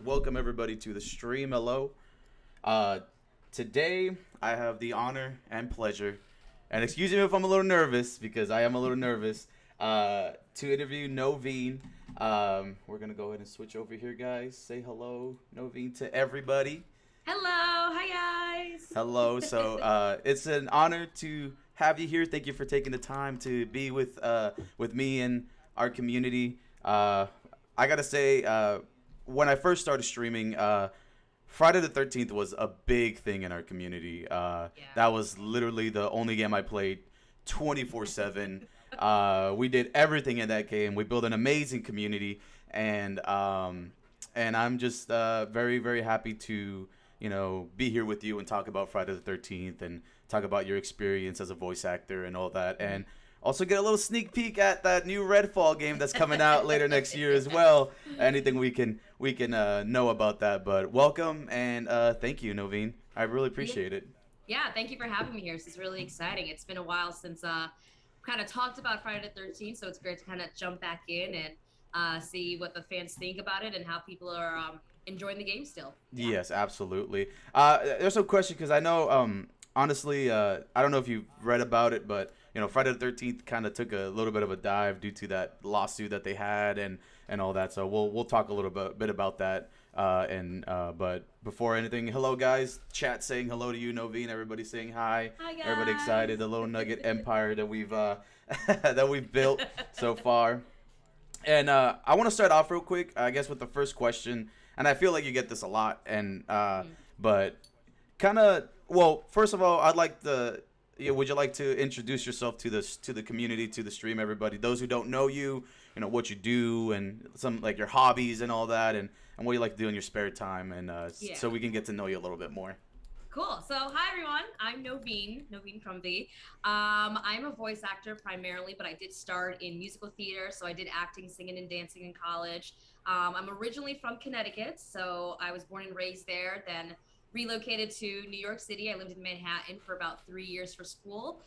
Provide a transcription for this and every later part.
Welcome everybody to the stream. Hello. Uh, Today I have the honor and pleasure, and excuse me if I'm a little nervous because I am a little nervous. To interview Noveen. We're gonna go ahead and switch over here, guys. Say hello, Noveen, to everybody. Hello, hi guys. Hello. So it's an honor to have you here. Thank you for taking the time to be with me and our community. I gotta say, when I first started streaming, Friday the 13th was a big thing in our community. That Yeah. was literally the only game I played 24/7. We did everything in that game. We built an amazing community, and I'm just very very happy to be here with you and talk about Friday the 13th and talk about your experience as a voice actor and all that, and also get a little sneak peek at that new Redfall game that's coming out later next year as well. Anything we can know about that. But welcome and thank you, Noveen. I really Yeah. appreciate it. Yeah, thank you for having me here. This is really exciting. It's been a while since kind of talked about Friday the 13th, so it's great to kind of jump back in and see what the fans think about it and how people are enjoying the game still. Yeah. Yes, absolutely. There's no question because I know, honestly, I don't know if you've read about it, but Friday the 13th kind of took a little bit of a dive due to that lawsuit that they had and all that. So we'll talk a little bit about that. But before anything, hello guys, chat saying hello to you, Noveen. Everybody saying hi. Hi Everybody excited. guys. The little Nugget empire that we've that we've built so far. And I want to start off real quick, I guess, with the first question. And I feel like you get this a lot. And Mhm. but kind of, well, first of all, I'd like the. Yeah, would you like to introduce yourself to the community, to the stream, everybody? Those who don't know you, what you do, and some like your hobbies and all that, and what you like to do in your spare time, and Yeah. so we can get to know you a little bit more. Cool. So, hi everyone. I'm Noveen Crumbie. I'm a voice actor primarily, but I did start in musical theater. So I did acting, singing, and dancing in college. I'm originally from Connecticut, so I was born and raised there. Then relocated to New York City. I lived in Manhattan for about 3 years for school.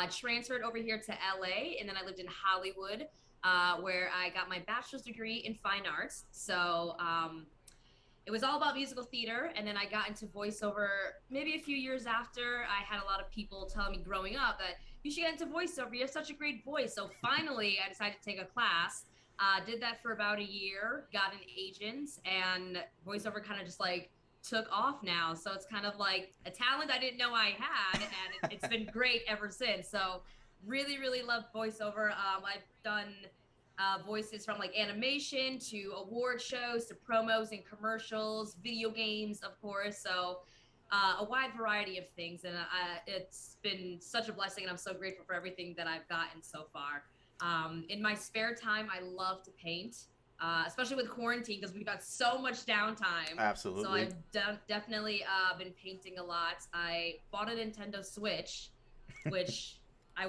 Transferred over here to LA, and then I lived in Hollywood, where I got my bachelor's degree in fine arts. So it was all about musical theater, and then I got into voiceover maybe a few years after. I had a lot of people telling me growing up that you should get into voiceover, you have such a great voice. So finally I decided to take a class, did that for about a year, got an agent, and voiceover kind of just like took off now. So it's kind of like a talent I didn't know I had, and it's been great ever since. So really really love voiceover. I've done voices from like animation to award shows to promos and commercials, video games, of course. So a wide variety of things, and it's been such a blessing, and I'm so grateful for everything that I've gotten so far. In my spare time, I love to paint, especially with quarantine because we've got so much downtime. So Absolutely. I've definitely been painting a lot. I bought a Nintendo Switch, which I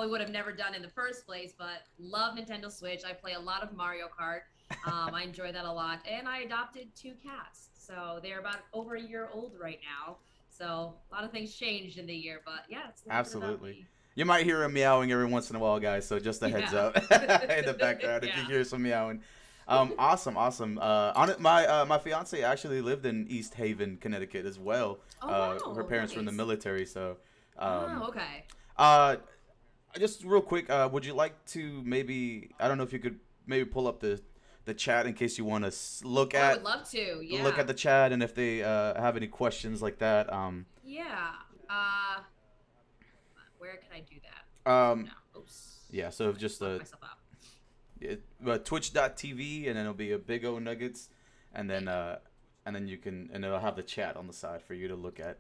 would have never done in the first place, but love Nintendo Switch. I play a lot of Mario Kart. I enjoy that a lot, and I adopted two cats, so they're about over a year old right now. So a lot of things changed in the year, but yeah, it's a little bit about Absolutely. me. You might hear him meowing every once in a while, guys. So just a heads Yeah, up in the background if you yeah. hear some meowing. Awesome, awesome. My fiance actually lived in East Haven, Connecticut as well. Oh Her wow, parents were in the nice. military, so um, Oh okay. uh, just real quick, would you like to maybe, I don't know if you could maybe pull up the chat in case you want to Oh, I would love to. look Yeah, at the chat, and if they have any questions like that. yeah. Uh, where can I do that? Um, No. Oops. yeah. So I just just locked myself up. twitch.tv, and then it'll be a Big O Nuggets, and then Thank you. you can, and it'll have the chat on the side for you to look at.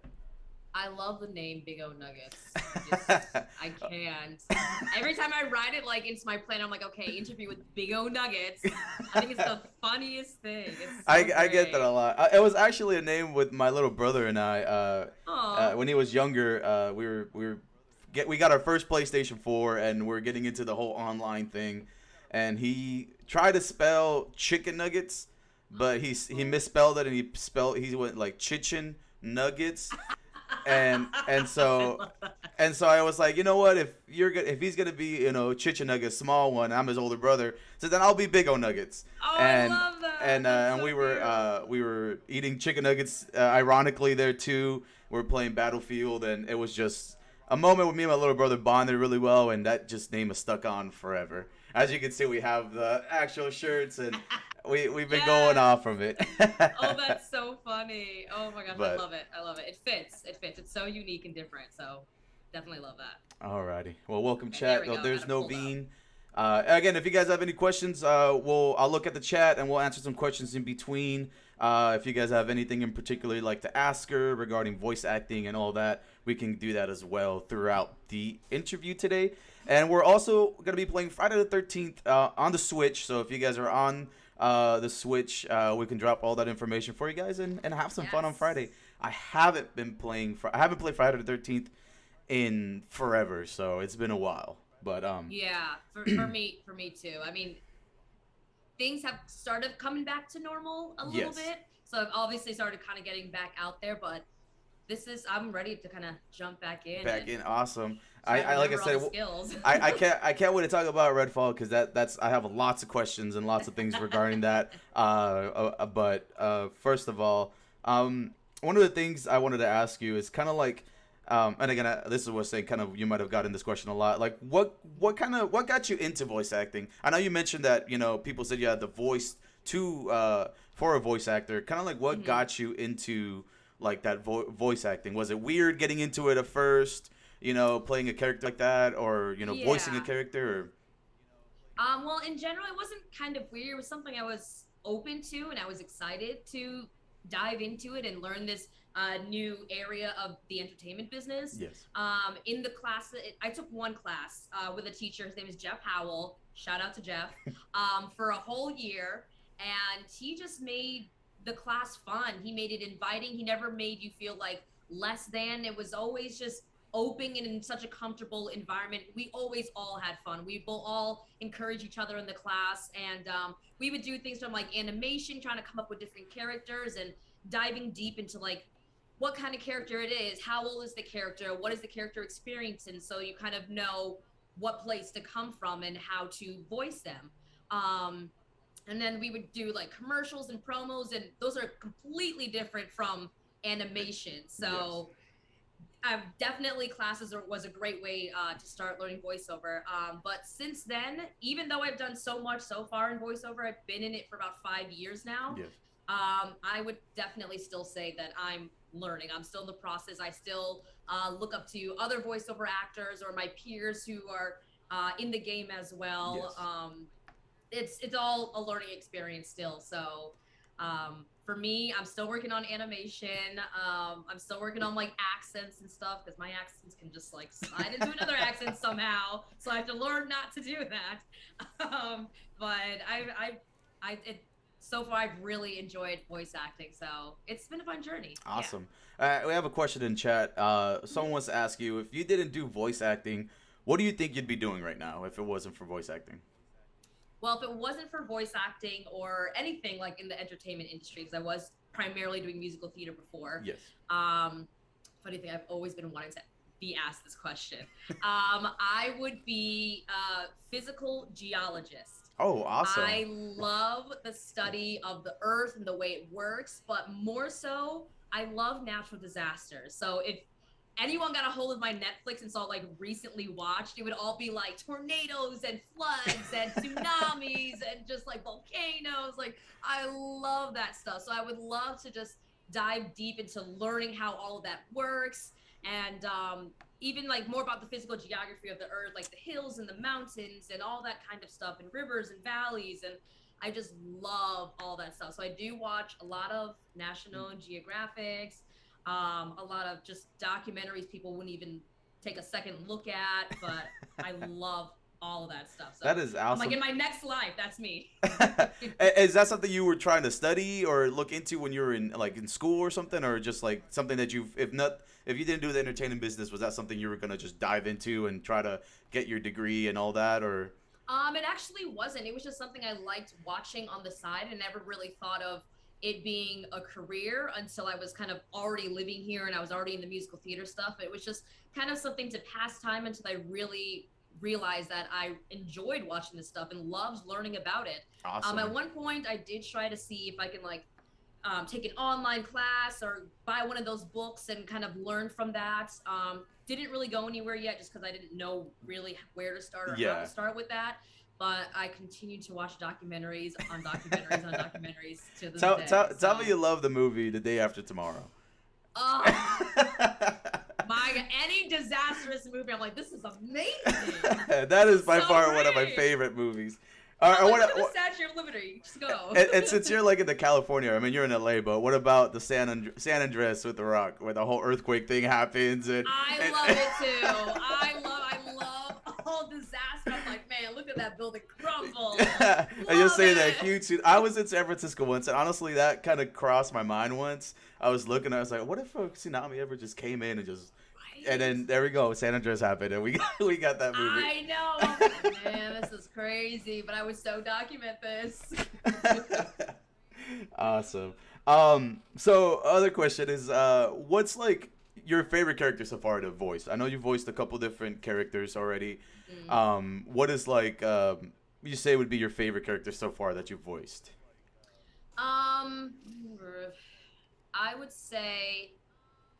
I love the name Big O Nuggets. I can't. Every time I write it like into my plan, I'm like, okay, interview with Big O Nuggets. I think it's the funniest thing. It's so I get that a great. lot. It was actually a name with my little brother and I. Oh, When he was younger, we got our first PlayStation 4, and we're getting into the whole online thing, and he tried to spell chicken nuggets, but he misspelled it, and he went like chichen nuggets, and I so love that. and so I was like, you know what? If he's gonna be, Chicha Nugget, small one, I'm his older brother. So then I'll be Big O Nuggets. Oh, I And love that. and That's and so we were eating chicken nuggets. Ironically, there too, we were playing Battlefield, and it was just a moment with me and my little brother bonded really well, and that just name is stuck on forever. As you can see, we have the actual shirts, and cute. we've been going Yes. off from it. Oh, that's so funny. Oh my gosh, I But love it. I love it. It fits. It fits. It's so unique and different. So definitely love that. alrighty. Well, welcome Okay, there chat. we Oh, go. there's Got it pulled up. Noveen. Again, if you guys have any questions, I'll look at the chat and we'll answer some questions in between. If you guys have anything in particular you'd like to ask her regarding voice acting and all that, we can do that as well throughout the interview today. And we're also going to be playing Friday the 13th on the Switch. So if you guys are on the Switch, we can drop all that information for you guys and have some fun on Yes. Friday. I haven't played Friday the 13th in forever, so it's been a while. But Yeah, for me too. I mean, things have started coming back to normal a little yes, bit. So I've obviously started kind of getting back out there, but I'm ready to kind of jump back in back and in, awesome. try to I like I remember all said, the skills. I can't wait to talk about Redfall because that's I have lots of questions and lots of things regarding that. But first of all, one of the things I wanted to ask you is kind of like, and again, this is what I was saying. Kind of, you might have gotten this question a lot. Like, what got you into voice acting? I know you mentioned that people said you had the voice to for a voice actor. Kind of like, what Mhm. got you into like that voice acting? Was it weird getting into it at first? Playing a character like that, or voicing a Yeah. character, or Well, in general, it wasn't kind of weird. It was something I was open to, and I was excited to dive into it and learn this new area of the entertainment business. yes. In the class, I took one class with a teacher. His name is Jeff Howell. Shout out to Jeff. For a whole year, and he just made the class fun. He made it inviting. He never made you feel like less than. It was always just open and in such a comfortable environment. We always all had fun. We will all encourage each other in the class, and we would do things from like animation, trying to come up with different characters and diving deep into like what kind of character it is, how old is the character, what is the character experiencing, so you kind of know what place to come from and how to voice them. Um, and then we would do like commercials and promos, and those are completely different from animation. Yes. So I've definitely classes was a great way to start learning voiceover. But since then, even though I've done so much so far in voiceover, I've been in it for about 5 years now. Yes. I would definitely still say that I'm learning. I'm still in the process. I still look up to other voiceover actors or my peers who are in the game as well. Yes. It's all a learning experience still. So for me, I'm still working on animation. I'm still working on like accents and stuff because my accents can just like slide into another accent somehow. So I have to learn not to do that. But so far I've really enjoyed voice acting. So it's been a fun journey. Yeah. Awesome. We have a question in chat. Someone wants to ask you, if you didn't do voice acting, what do you think you'd be doing right now if it wasn't for voice acting? Well, if it wasn't for voice acting or anything like in the entertainment industry, because I was primarily doing musical theater before. Yes. Um, Funny thing, I've always been wanting to be asked this question. I would be a physical geologist. Oh, awesome. I love the study of the earth and the way it works, but more so, I love natural disasters. So if anyone got a hold of my Netflix and saw like recently watched, it would all be like tornadoes and floods and tsunamis and just like volcanoes. Like I love that stuff. So I would love to just dive deep into learning how all of that works, and even like more about the physical geography of the earth, like the hills and the mountains and all that kind of stuff, and rivers and valleys. And I just love all that stuff. So I do watch a lot of National Geographics, a lot of just documentaries people wouldn't even take a second look at, but I love all of that stuff. So That is I'm like, awesome. in my next life, that's me. Is that something you were trying to study or look into when you were in school or something, or just like something that if you didn't do the entertainment business, was that something you were gonna just dive into and try to get your degree and all that, or? It actually wasn't. It was just something I liked watching on the side and never really thought of it being a career until I was kind of already living here and I was already in the musical theater stuff. It was just kind of something to pass time until I really realized that I enjoyed watching this stuff and loved learning about it. Awesome. At one point, I did try to see if I can like take an online class or buy one of those books and kind of learn from that. Didn't really go anywhere yet just because I didn't know really where to start or how to start with that. But I continue to watch documentaries on documentaries on documentaries to this day. Tell me you love the movie The Day After Tomorrow. Oh, any disastrous movie, I'm like, this is amazing. That is by far one of my favorite movies. The Statue of Liberty. Just go. And since you're like in the California, I mean, you're in LA, but what about the San Andreas with the Rock, where the whole earthquake thing happens? I love it too. I love all disaster. I'm like, man, look at that building crumble. And you're saying that huge. I was in San Francisco once, and honestly, that kind of crossed my mind once. I was looking, I was like, what if a tsunami ever just came in and just. And then there we go, San Andreas happened, and we got that movie. I know. I'm like, man, this is crazy, but I would so document this. Awesome. So other question is, what's like your favorite character so far to voice? I know you voiced a couple different characters already. What is like you say would be your favorite character so far that you've voiced? I would say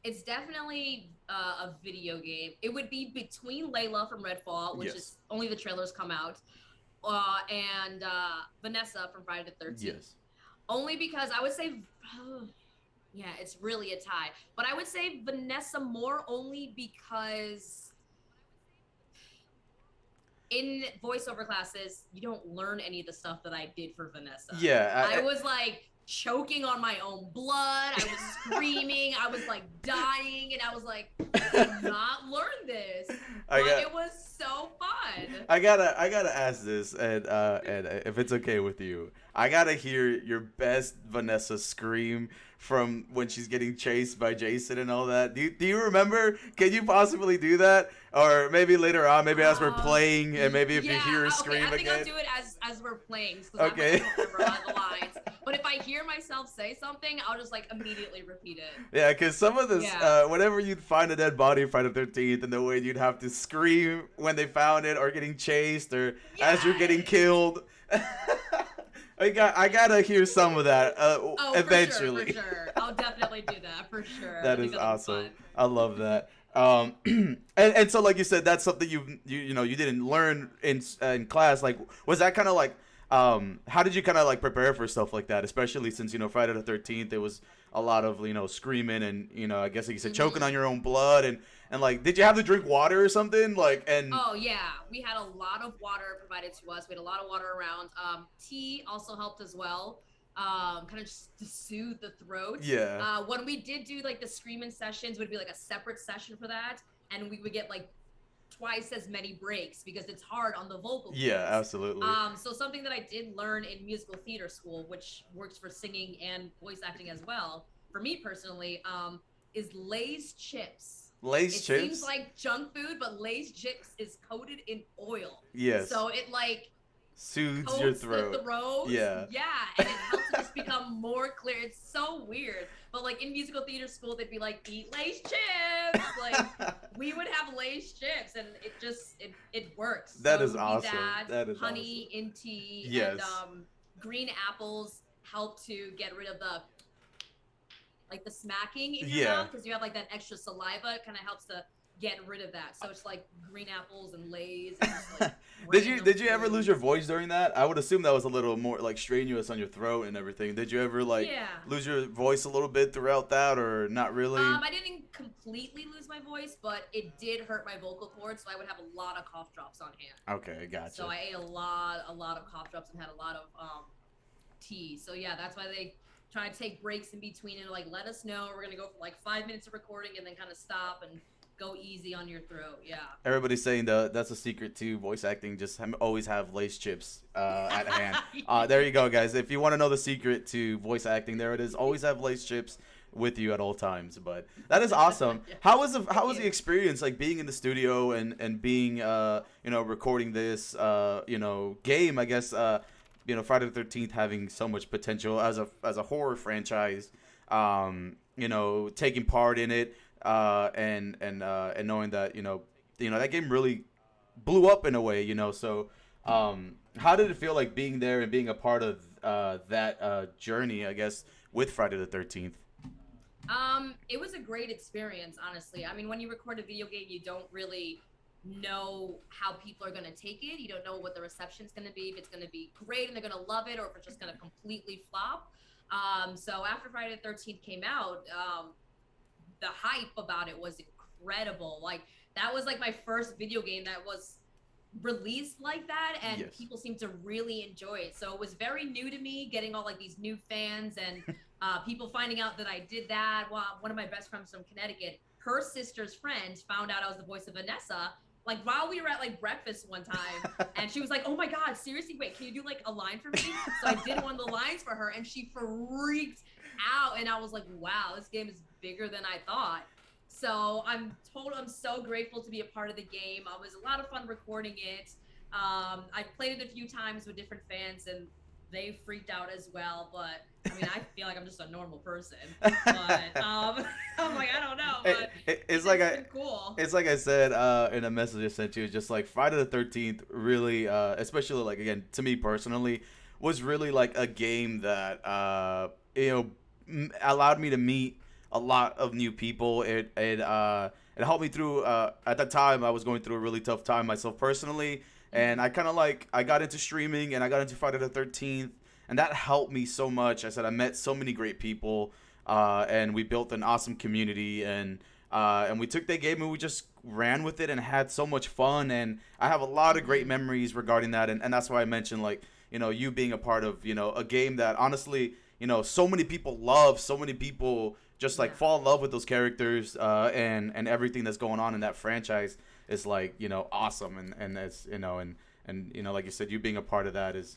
it's definitely a video game. It would be between Layla from Redfall, which is only the trailers come out, and Vanessa from Friday the 13th. Yes. Only because I would say, yeah, it's really a tie. But I would say Vanessa more only because in voiceover classes, you don't learn any of the stuff that I did for Vanessa. Yeah. I was like choking on my own blood. I was screaming. I was like dying, and I was like, I did not learn this. But it was so fun. I gotta ask this, and if it's okay with you, I gotta hear your best Vanessa scream from when she's getting chased by Jason and all that. Do you remember? Can you possibly do that? Or maybe later on, maybe as we're playing, and maybe if you hear her scream again. I think I'll do it as we're playing. Okay. I don't remember the lines. But if I hear myself say something, I'll just like immediately repeat it. Yeah, because some of this, whenever you'd find a dead body in Friday the 13th, and the way you'd have to scream when they found it, or getting chased, or as you're getting killed. I gotta hear some of that eventually. For sure. I'll definitely do that for sure. That is awesome. I love that. And so like you said, that's something you didn't learn in class. Like, was that kind of like how did you kind of like prepare for stuff like that, especially since Friday the 13th there was a lot of screaming and I guess like you said choking on your own blood and like, did you have to drink water or something like? And oh yeah, we had a lot of water provided to us. We had a lot of water around. Tea also helped as well. Kind of just to soothe the throat. Yeah. When we did do like the screaming sessions, would be like a separate session for that, and we would get like twice as many breaks because it's hard on the vocal cords. Yeah, absolutely. So something that I did learn in musical theater school, which works for singing and voice acting as well, for me personally, is Lay's chips. Lay's chips? It seems like junk food, but Lay's chips is coated in oil. Yes. So it like soothes your throat. The throat. Yeah. Yeah, and it helps it just become more clear. It's so weird. But like in musical theater school, they'd be like, eat Lay's chips. Like we would have Lay's chips, and it works. That so is awesome. That is honey in tea. Yes. And green apples help to get rid of the smacking in your mouth because you have like that extra saliva. It kind of helps to get rid of that. So it's like green apples and Lay's. And just, like, did you ever lose your voice during that? I would assume that was a little more like strenuous on your throat and everything. Did you ever lose your voice a little bit throughout that, or not really? I didn't completely lose my voice, but it did hurt my vocal cords, so I would have a lot of cough drops on hand. Okay, gotcha. So I ate a lot of cough drops and had a lot of tea. So yeah, that's why they try to take breaks in between and like let us know we're gonna go for like 5 minutes of recording and then kind of stop and go easy on your throat. Yeah. Everybody's saying that's a secret to voice acting. Just always have Lay's chips at hand. There you go, guys. If you want to know the secret to voice acting, there it is. Always have Lay's chips with you at all times. But that is awesome. How was the experience like being in the studio and being recording this game? I guess Friday the 13th having so much potential as a horror franchise, taking part in it, and knowing that that game really blew up in a way, so how did it feel like being there and being a part of that journey, I guess, with Friday the 13th? It was a great experience, honestly. I mean, when you record a video game, you don't really know how people are going to take it. You don't know what the reception's going to be, if it's going to be great and they're going to love it, or if it's just going to completely flop. So after Friday the 13th came out, the hype about it was incredible. Like, that was like my first video game that was released like that, and Yes. people seemed to really enjoy it. So it was very new to me, getting all like these new fans and people finding out that I did that. Well, one of my best friends from Connecticut, her sister's friend found out I was the voice of Vanessa, like while we were at like breakfast one time, and she was like, "Oh my God, seriously, wait, can you do like a line for me?" So I did one of the lines for her, and she freaked out, and I was like, "Wow, this game is bigger than I thought." So I'm so grateful to be a part of the game. It was a lot of fun recording it. I played it a few times with different fans, and they freaked out as well. But I mean, I feel like I'm just a normal person. But I'm like, I don't know. But It's cool. It's like I said in a message I sent you. Just like Friday the 13th, really, especially like again to me personally, was really like a game that allowed me to meet a lot of new people. It helped me through. At that time, I was going through a really tough time myself personally, and I kind of I got into streaming and I got into Friday the 13th, and that helped me so much. I said I met so many great people, and we built an awesome community, and we took that game and we just ran with it and had so much fun. And I have a lot of great memories regarding that, and that's why I mentioned you being a part of a game that honestly so many people love, so many people just fall in love with those characters, and everything that's going on in that franchise is awesome, and it's and like you said, you being a part of that is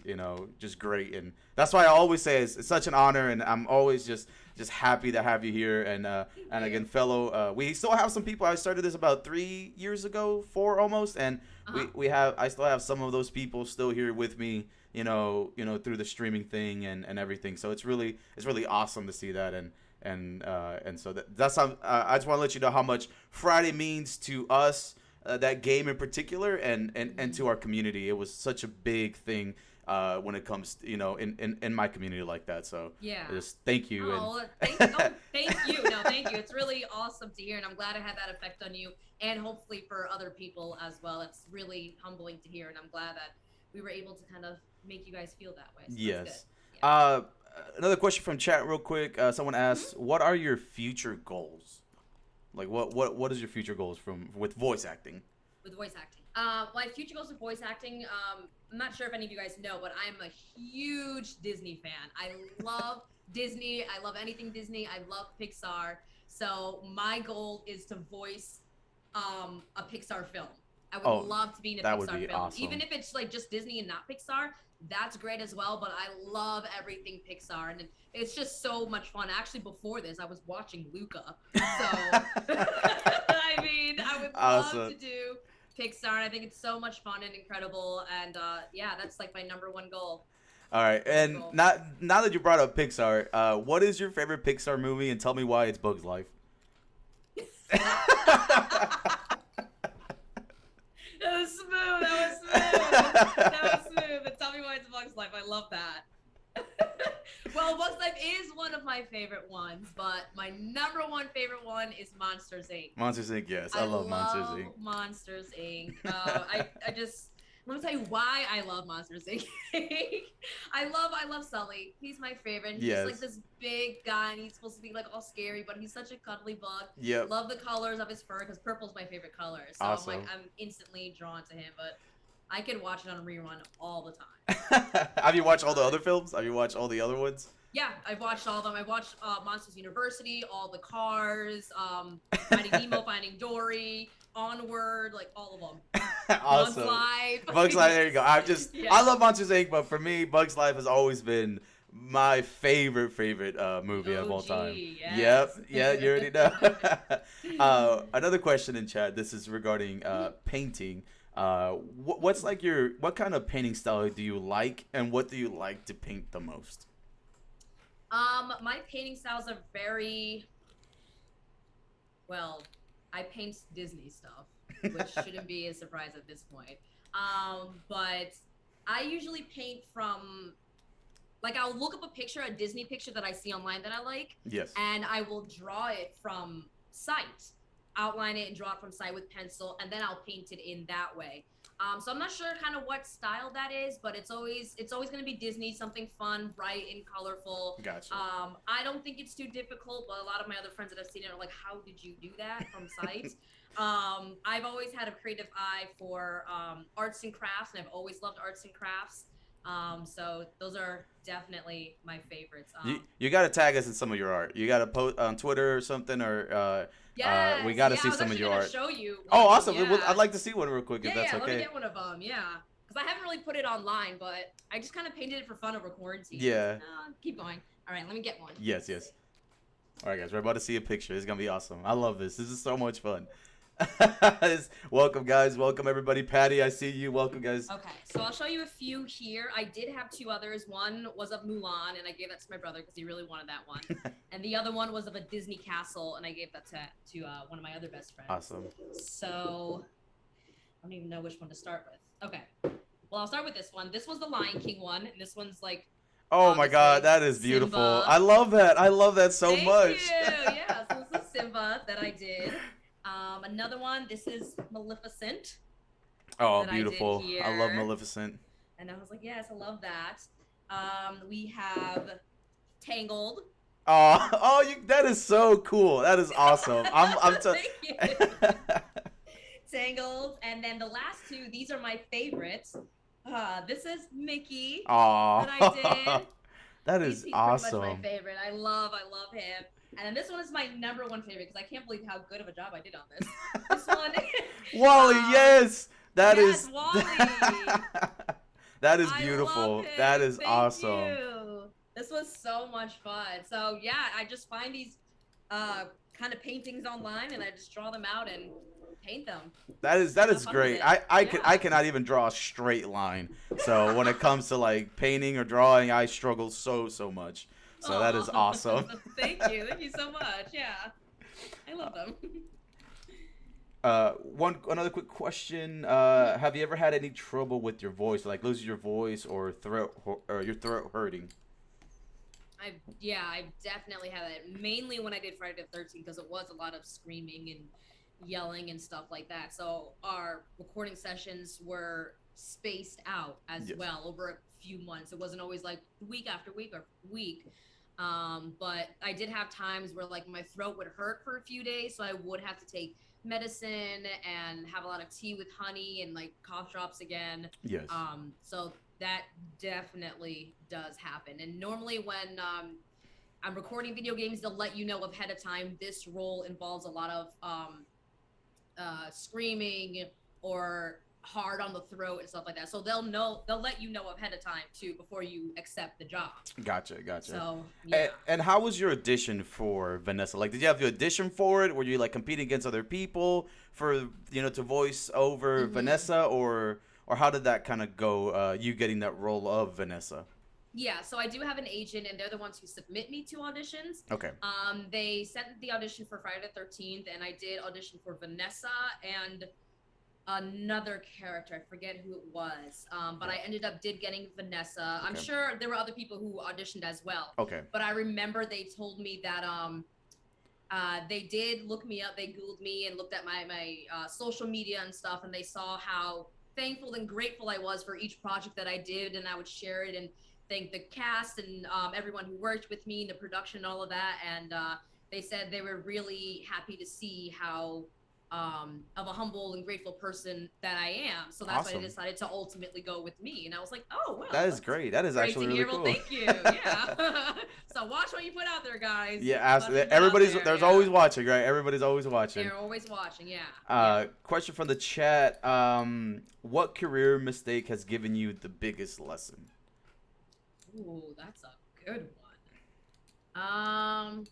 just great. And that's why I always say it's such an honor, and I'm always just happy to have you here. And again, fellow, we still have some people. I started this about 3 years ago, 4 almost, and I still have some of those people still here with me, through the streaming thing and everything. So it's really awesome to see that. And so that's how I just want to let you know how much Friday means to us, that game in particular, and to our community. It was such a big thing when it comes to, in my community like that. So yeah, just thank you. Thank you. No, thank you. It's really awesome to hear, and I'm glad I had that effect on you, and hopefully for other people as well. It's really humbling to hear, and I'm glad that we were able to kind of make you guys feel that way. So yes. Yeah. Another question from chat real quick. Someone asked, what are your future goals? Like what is your future goals with voice acting? With voice acting. My future goals with voice acting, I'm not sure if any of you guys know, but I'm a huge Disney fan. I love Disney. I love anything Disney. I love Pixar. So my goal is to voice a Pixar film. I would love to be in a Pixar film. Awesome. Even if it's like just Disney and not Pixar, that's great as well. But I love everything Pixar, and it's just so much fun. Actually, before this, I was watching Luca. So I mean, I would love to do Pixar, and I think it's so much fun and incredible. And yeah, that's like my number one goal. All right, and now that you brought up Pixar, what is your favorite Pixar movie, and tell me why it's Bug's Life? That was smooth. But tell me why it's Bug's Life. I love that. Well, Bug's Life is one of my favorite ones, but my number one favorite one is Monsters, Inc. Monsters, Inc., yes. I love Monsters, Inc. Monsters, Inc. Let me tell you why I love Monsters, Inc. I love Sully. He's my favorite. He's like this big guy, and he's supposed to be like all scary, but he's such a cuddly bug. Yep. Love the colors of his fur, because purple's my favorite color. So awesome. I'm instantly drawn to him, but I could watch it on a rerun all the time. Have you watched all the other films? Have you watched all the other ones? Yeah, I've watched all of them. I watched Monsters University, all the Cars, Finding Nemo, Finding Dory, Onward, like all of them. Awesome. Bugs Life. Bugs Life, there you go. I love Monsters, Inc., but for me, Bugs Life has always been my favorite movie of all time. Yes. Yep. Yeah, you already know. Another question in chat. This is regarding painting. What's like what kind of painting style do you like, and what do you like to paint the most? My painting styles are very well. I paint Disney stuff, which shouldn't be a surprise at this point. But I usually paint from like I'll look up a picture, a Disney picture that I see online that I like, Yes. and I will draw it from sight, outline it and draw it from sight with pencil, and then I'll paint it in that way. So I'm not sure kind of what style that is, but it's always going to be Disney, something fun, bright, and colorful. Gotcha. I don't think it's too difficult, but a lot of my other friends that have seen it are like, "How did you do that from sight?" I've always had a creative eye for arts and crafts, and I've always loved arts and crafts. So those are definitely my favorites. You got to tag us in some of your art. You got to post on Twitter or something, or Yes, we got to yeah, see I was some of actually your gonna art. show you Oh, one, awesome! yeah. I'd like to see one real quick if Yeah, that's yeah, let me okay. get one of them, yeah. Because I haven't really put it online, but I just kind of painted it for fun over quarantine. Yeah. Keep going. All right, let me get one. Yes, yes. All right, guys, we're about to see a picture. It's gonna be awesome. I love this. This is so much fun. Welcome, guys. Welcome, everybody. Patty, I see you. Welcome, guys. Okay, so I'll show you a few here. I did have two others. One was of Mulan, and I gave that to my brother because he really wanted that one. And the other one was of a Disney castle, and I gave that to one of my other best friends. Awesome. So I don't even know which one to start with. Okay, well, I'll start with this one. This was the Lion King one, and this one's like, Oh my God, that is beautiful. Simba. I love that. I love that so Thank much. you. Yeah, so this is Simba that I did. Another one, this is Maleficent. Oh, that I did beautiful. I love here. Maleficent. And I was like, yes, I love that. We have Tangled. Oh, that is so cool. That is awesome. Thank you. Tangled. And then the last two, these are my favorites. This is Mickey Aw. that I did. That is He's awesome. pretty much my favorite. I love him. And then this one is my number one favorite because I can't believe how good of a job I did on this. This one. Wally, yes. That yes, is. Wally. That is I beautiful. love him. That is Thank awesome. You. This was so much fun. So yeah, I just find these kind of paintings online and I just draw them out and paint them. That is great. I cannot even draw a straight line. So when it comes to like painting or drawing, I struggle so much. So Aww. that is awesome. Thank you so much. Yeah, I love them. Another quick question. Have you ever had any trouble with your voice, like losing your voice or your throat hurting? I definitely had that. Mainly when I did Friday the 13th, because it was a lot of screaming and yelling and stuff like that. So our recording sessions were spaced out as well over a few months. It wasn't always like week after week or week. But I did have times where like my throat would hurt for a few days, so I would have to take medicine and have a lot of tea with honey and like cough drops again. Yes. So that definitely does happen. And normally when I'm recording video games, they'll let you know ahead of time this role involves a lot of screaming or hard on the throat and stuff like that. So they'll let you know ahead of time too before you accept the job. Gotcha. So yeah. And how was your audition for Vanessa? Like, did you have to audition for it? Were you like competing against other people for to voice over Vanessa, or how did that kind of go? You getting that role of Vanessa? Yeah, so I do have an agent, and they're the ones who submit me to auditions. Okay. They sent the audition for Friday the 13th, and I did audition for Vanessa and another character. I forget who it was, but I ended up getting Vanessa. I'm sure there were other people who auditioned as well. Okay. But I remember they told me that they did look me up. They Googled me and looked at my social media and stuff, and they saw how thankful and grateful I was for each project that I did, and I would share it and thank the cast and everyone who worked with me, the production, all of that. And they said they were really happy to see how of a humble and grateful person that I am. So that's why they decided to ultimately go with me. And I was like, oh, well. That is great. That is actually really cool. Well, thank you. Yeah. So watch what you put out there, guys. Yeah, absolutely. There's always watching, right? Everybody's always watching. They're always watching, yeah. Question from the chat. What career mistake has given you the biggest lesson? Ooh, that's a good one.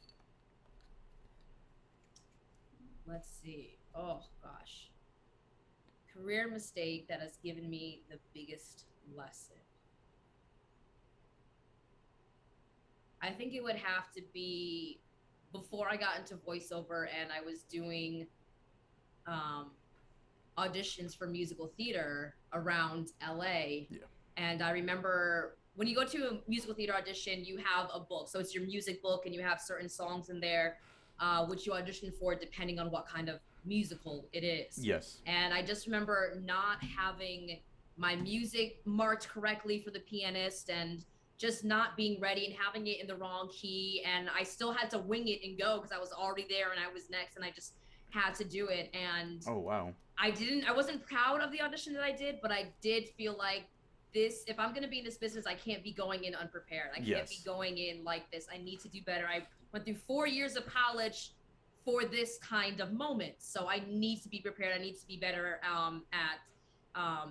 Let's see. Oh gosh. career mistake that has given me the biggest lesson. I think it would have to be before I got into voiceover and I was doing um, auditions for musical theater around LA. Yeah. And I remember when you go to a musical theater audition, you have a book. So it's your music book, and you have certain songs in there, which you audition for depending on what kind of musical it is. Yes. And I just remember not having my music marked correctly for the pianist and just not being ready and having it in the wrong key. And I still had to wing it and go because I was already there and I was next and I just had to do it. And Oh, wow. I wasn't proud of the audition that I did, but I did feel like this, if I'm going to be in this business, I can't be going in unprepared. I can't be going in like this. I need to do better. I went through 4 years of college for this kind of moment. So I need to be prepared. I need to be better at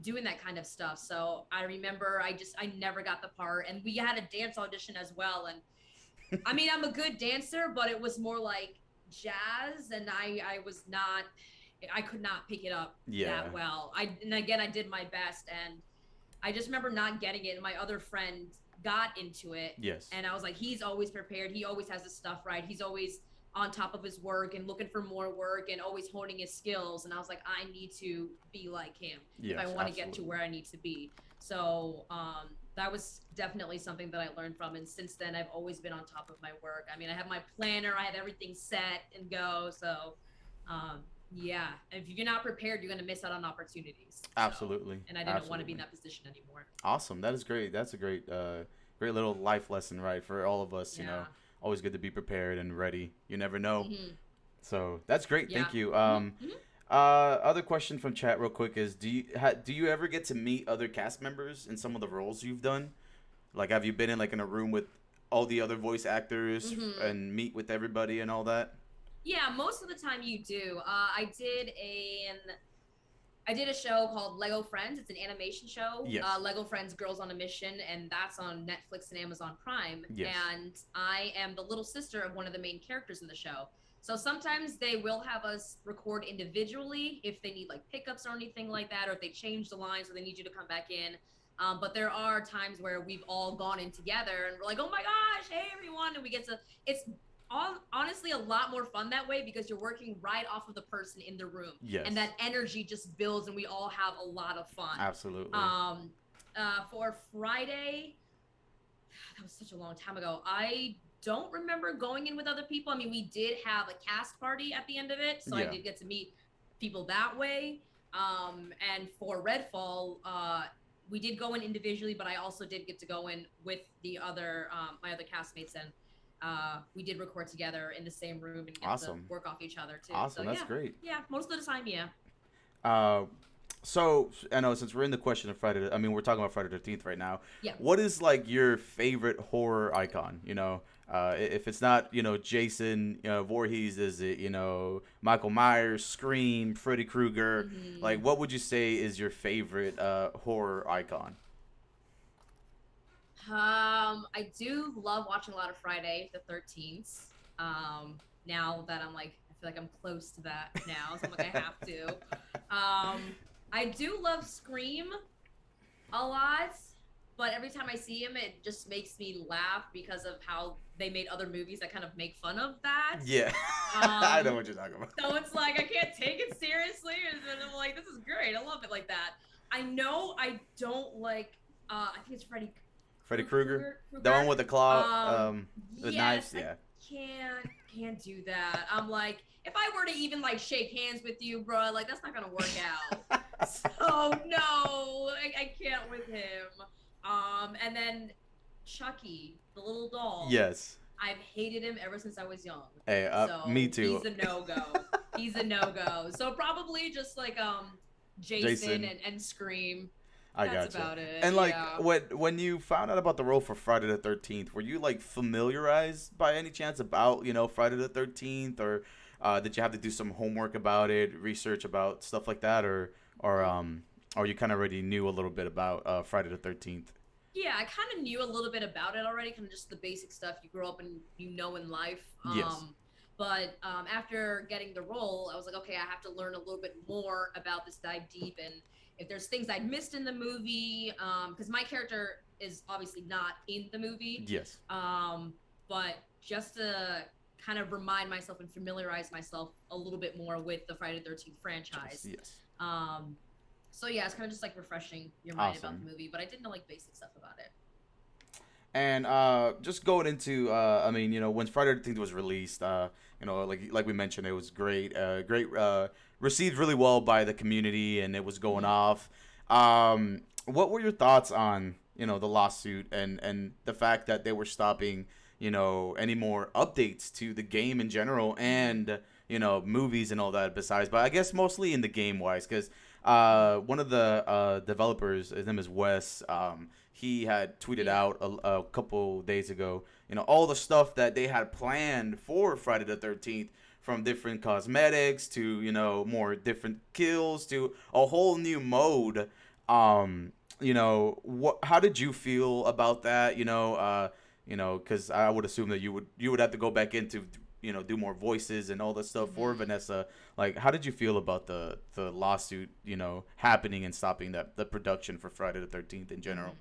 doing that kind of stuff. So I remember I never got the part, and we had a dance audition as well. And I mean, I'm a good dancer, but it was more like jazz, and I was not, I could not pick it up that well. And again, I did my best, and I just remember not getting it. And my other friend got into it. Yes. And I was like, he's always prepared. He always has his stuff right. He's always on top of his work and looking for more work and always honing his skills. And I was like, I need to be like him if I want to get to where I need to be. So that was definitely something that I learned from. And since then, I've always been on top of my work. I mean, I have my planner. I have everything set and go. So yeah, if you're not prepared, you're going to miss out on opportunities. Absolutely. And I didn't want to be in that position anymore. Awesome. That is great. That's a great little life lesson, right, for all of us. You know, always good to be prepared and ready. You never know. Mm-hmm. So that's great. Thank you. Other question from chat real quick is, do you ever get to meet other cast members in some of the roles you've done? Like, have you been in a room with all the other voice actors and meet with everybody and all that? Yeah, most of the time you do. I did a show called Lego Friends. It's an animation show. Yes. Lego Friends Girls on a Mission, and that's on Netflix and Amazon Prime. Yes. And I am the little sister of one of the main characters in the show. So sometimes they will have us record individually if they need like pickups or anything like that, or if they change the lines or they need you to come back in. But there are times where we've all gone in together and we're like, oh my gosh, hey everyone, and we get to, it's honestly a lot more fun that way because you're working right off of the person in the room. Yes. And that energy just builds and we all have a lot of fun. Absolutely. For Friday, that was such a long time ago. I don't remember going in with other people. I mean, we did have a cast party at the end of it, so I did get to meet people that way. And for Redfall, we did go in individually, but I also did get to go in with the other my other castmates, and we did record together in the same room and get to work off each other too. Awesome, so, that's great. Yeah, most of the time, yeah. So I know since we're in the question of Friday, I mean we're talking about Friday the 13th right now. Yeah. What is like your favorite horror icon? You know, if it's not Jason Voorhees, is it Michael Myers, Scream, Freddy Krueger? Mm-hmm. Like, what would you say is your favorite horror icon? I do love watching a lot of Friday the 13th. Now that I feel like I'm close to that now, so I'm like I have to. I do love Scream a lot, but every time I see him, it just makes me laugh because of how they made other movies that kind of make fun of that. Yeah, I know what you're talking about. So it's like I can't take it seriously, and I'm like, this is great. I love it like that. I know I don't like. I think it's Freddy Krueger, the one with the claw, the knives. Yeah. Can't do that. I'm like, if I were to even shake hands with you, bro, that's not gonna work out. So no, I can't with him. And then Chucky, the little doll. Yes. I've hated him ever since I was young. Hey, so me too. He's a no-go. He's a no-go. So probably just Jason. And Scream. That's about it. And when you found out about the role for Friday the 13th, were you familiarized by any chance about Friday the 13th, or did you have to do some homework about it, research about stuff like that, or you kind of already knew a little bit about Friday the 13th? Yeah, I kind of knew a little bit about it already, kind of just the basic stuff you grow up and in life. Yes. But after getting the role, I was like, okay, I have to learn a little bit more about this, dive deep, and if there's things I'd missed in the movie, because my character is obviously not in the movie. Yes. But just to kind of remind myself and familiarize myself a little bit more with the Friday the 13th franchise. Yes. So yeah, it's kind of just like refreshing your mind about the movie, but I didn't know like basic stuff about it. And just going into, I mean, you know, when Friday the 13th was released, you know, like we mentioned, it was great, received really well by the community, and it was going off. What were your thoughts on, you know, the lawsuit and the fact that they were stopping, you know, any more updates to the game in general and, you know, movies and all that besides, but I guess mostly in the game wise, because one of the developers, his name is Wes, he had tweeted out a couple days ago, you know, all the stuff that they had planned for Friday the 13th, from different cosmetics to, you know, more different kills to a whole new mode. You know, how did you feel about that? You know, because I would assume that you would have to go back into, you know, do more voices and all that stuff for Vanessa. Like, how did you feel about the lawsuit, you know, happening and stopping the production for Friday the 13th in general?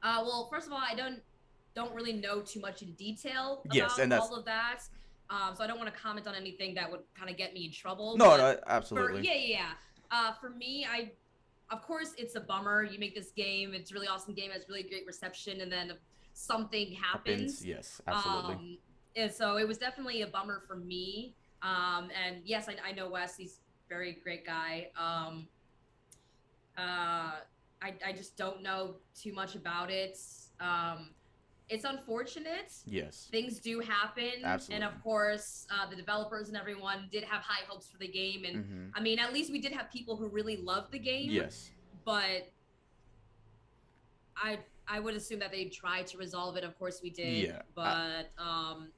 Well, first of all, I don't really know too much in detail about all of that. So I don't want to comment on anything that would kind of get me in trouble. No, absolutely. For me, of course, it's a bummer. You make this game, it's a really awesome game, has really great reception, and then something happens. Yes, absolutely. And so it was definitely a bummer for me. And yes, I know Wes. He's a very great guy. I just don't know too much about it. It's unfortunate. Yes. Things do happen. Absolutely. And of course, the developers and everyone did have high hopes for the game. And I mean, at least we did have people who really loved the game. Yes. But I would assume that they tried to resolve it. Of course we did. Yeah. But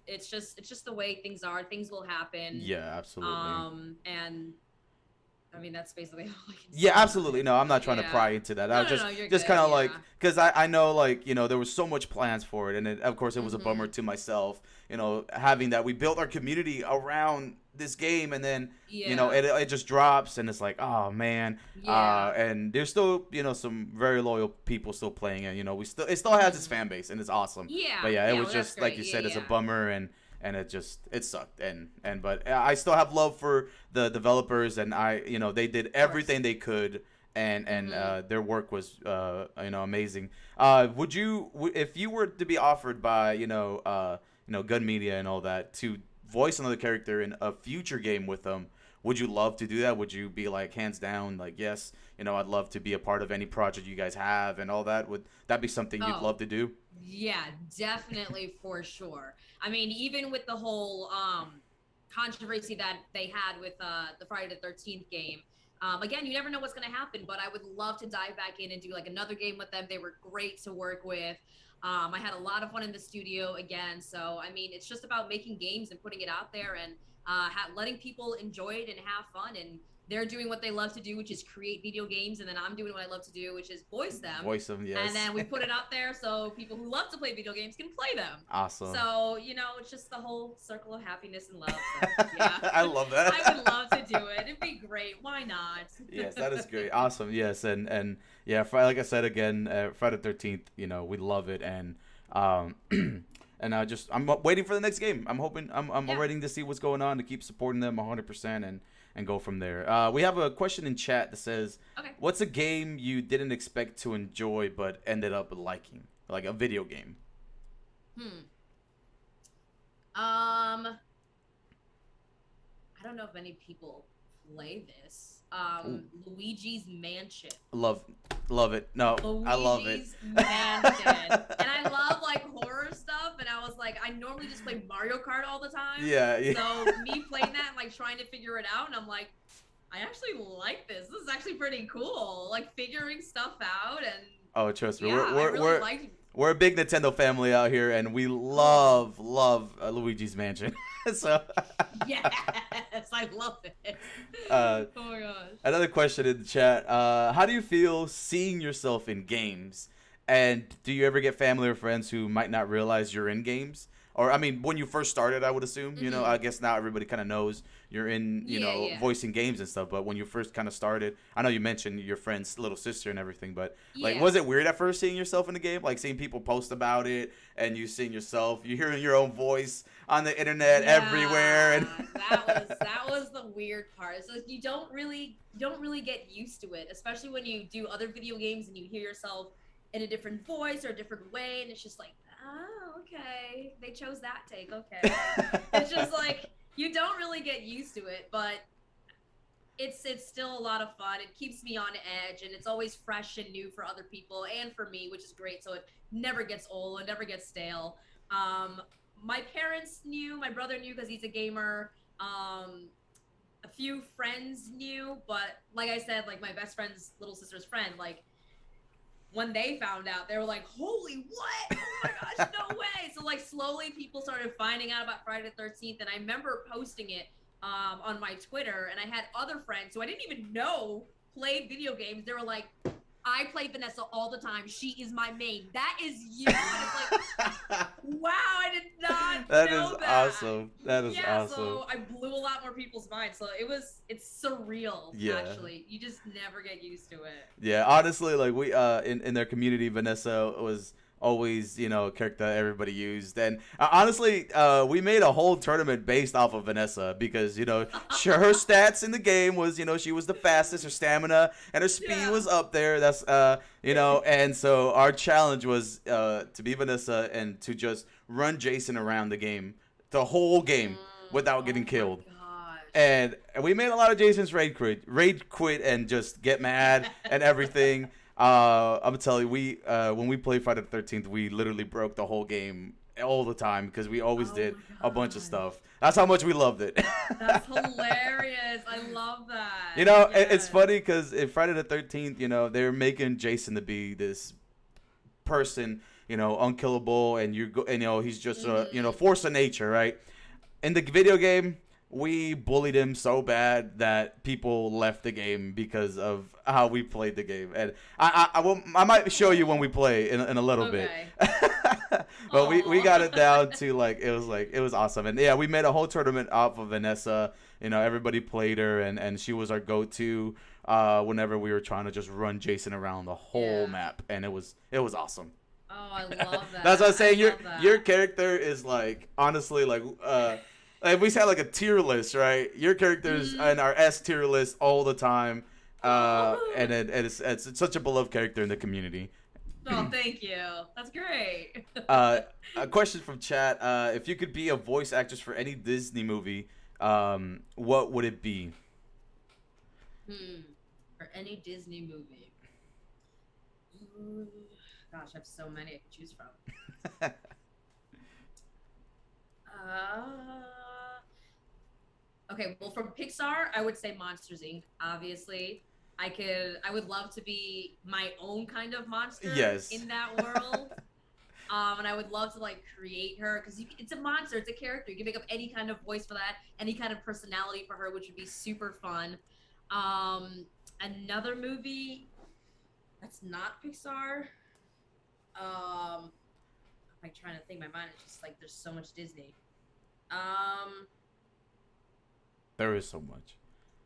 it's just the way things are. Things will happen. Yeah, absolutely. And I mean, that's basically all I can say. Yeah, absolutely. No, I'm not trying to pry into that. I was just kind of like, because I know, like, you know, there was so much plans for it. And of course, it was a bummer to myself, you know, having that. We built our community around this game, and then, you know, it just drops, and it's like, oh, man. And there's still, you know, some very loyal people still playing it. You know, it still has its fan base, and it's awesome. But yeah, it was just, like you said, it's a bummer, and it sucked, but I still have love for the developers, and you know, they did everything they could, and their work was you know, amazing. Would you, if you were to be offered by you know Gun Media and all that, to voice another character in a future game with them, would you love to do that? Would you be like, hands down, like, yes, you know, I'd love to be a part of any project you guys have and all that? Would that be something you'd love to do? Yeah, definitely, for sure. I mean, even with the whole controversy that they had with the Friday the 13th game, again, you never know what's going to happen, but I would love to dive back in and do like another game with them. They were great to work with. I had a lot of fun in the studio again. So, I mean, it's just about making games and putting it out there and letting people enjoy it and have fun. And they're doing what they love to do, which is create video games, and then I'm doing what I love to do, which is voice them. Voice them, yes. And then we put it out there so people who love to play video games can play them. Awesome. So, you know, it's just the whole circle of happiness and love. So, yeah. I love that. I would love to do it. It'd be great. Why not? Yes, that is great. Awesome. Yes, and yeah, like I said again, Friday the 13th, you know, we love it, and and I'm waiting for the next game. I'm hoping I'm waiting to see what's going on, to keep supporting them 100% and go from there. We have a question in chat that says, what's a game you didn't expect to enjoy but ended up liking? Like a video game. I don't know if many people play this. Luigi's Mansion. Love it. No, I love it. Luigi's Mansion. And I love like horror stuff, and I was like, I normally just play Mario Kart all the time. Yeah. So me playing that and like trying to figure it out, and I'm like, I actually like this. This is actually pretty cool. Like figuring stuff out, and oh, trust me, yeah, we're a big Nintendo family out here, and we love Luigi's Mansion. So yes, I love it. Oh my gosh. Another question in the chat. How do you feel seeing yourself in games? And do you ever get family or friends who might not realize you're in games? or I mean, when you first started, I would assume. You know, Mhm. I guess now everybody kind of knows you're in, Yeah. voicing games and stuff. But when you first kind of started, I know you mentioned your friend's little sister and everything. But like, Yeah. was it weird at first seeing yourself in the game? Like seeing people post about it and you seeing yourself, you hearing your own voice on the internet everywhere, and Yeah, that was the weird part. So you don't really get used to it, especially when you do other video games and you hear yourself in a different voice or a different way, and it's just like, oh, okay, they chose that take. Okay, it's just like you don't really get used to it, but it's still a lot of fun. It keeps me on edge, and it's always fresh and new for other people and for me, which is great. So it never gets old, it never gets stale. Um, my parents knew, my brother knew because he's a gamer. A few friends knew, but like I said, like my best friend's little sister's friend, like when they found out, they were like, "Holy what? Oh my gosh, no way!" So like slowly, people started finding out about Friday the 13th, and I remember posting it on my Twitter, and I had other friends who I didn't even know played video games. They were like, "I play Vanessa all the time. She is my main. That is you." And it's like, wow, I did not that know is that. awesome. That is Yeah, awesome. so I blew a lot more people's minds. So it's surreal. Yeah. Actually, you just never get used to it. Yeah, honestly, like we in their community, Vanessa was always a character that everybody used, and honestly, we made a whole tournament based off of Vanessa because sure, her stats in the game was she was the fastest, her stamina and her speed Yeah. was up there. That's and so our challenge was to be Vanessa and to just run Jason around the whole game without getting killed. Oh my gosh. And we made a lot of Jason's rage quit, and just get mad and everything. I'm telling you, when we played Friday the 13th, we literally broke the whole game all the time because we always Oh did my a bunch of God. stuff. That's how much we loved it. That's hilarious. I love that. It's Yes. funny because in Friday the 13th, they're making Jason to be this person, unkillable, and he's just a force of nature, right? In the video game, we bullied him so bad that people left the game because of how we played the game, and I might show you when we play in a little bit. But we got it down to it was awesome, and yeah, we made a whole tournament off of Vanessa. Everybody played her, and she was our go-to whenever we were trying to just run Jason around the whole map, and it was awesome. Oh, I love that. That's what I'm saying. I love that. Your character is honestly if we had a tier list, right? Your character's in our S tier list all the time, and it's such a beloved character in the community. Oh, thank you. That's great. A question from chat: if you could be a voice actress for any Disney movie, what would it be? For any Disney movie. Ooh, gosh, I have so many I could choose from. Okay, well, from Pixar, I would say Monsters Inc. Obviously, I would love to be my own kind of monster Yes. in that world. And I would love to create her because it's a monster, it's a character. You can make up any kind of voice for that, any kind of personality for her, which would be super fun. Another movie that's not Pixar. I'm trying to think. My mind is just there's so much Disney. There is so much.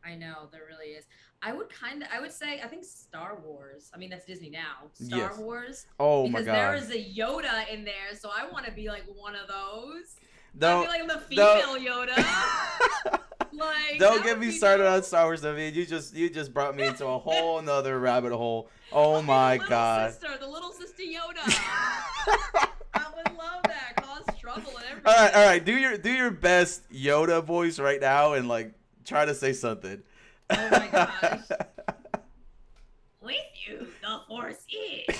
I know there really is. I would say I think Star Wars. I mean that's Disney now. Star Yes. Wars. Oh my Because god. there is a Yoda in there, so I want to be one of those. Don't I feel the female Yoda. Don't that get would me be started dope. on Star Wars. I mean, you just brought me into a whole nother rabbit hole. Oh my god. The little sister Yoda. I would love that. Cause trouble and everything. All right. Do your best Yoda voice right now and try to say something. Oh my gosh. With you, the Force is.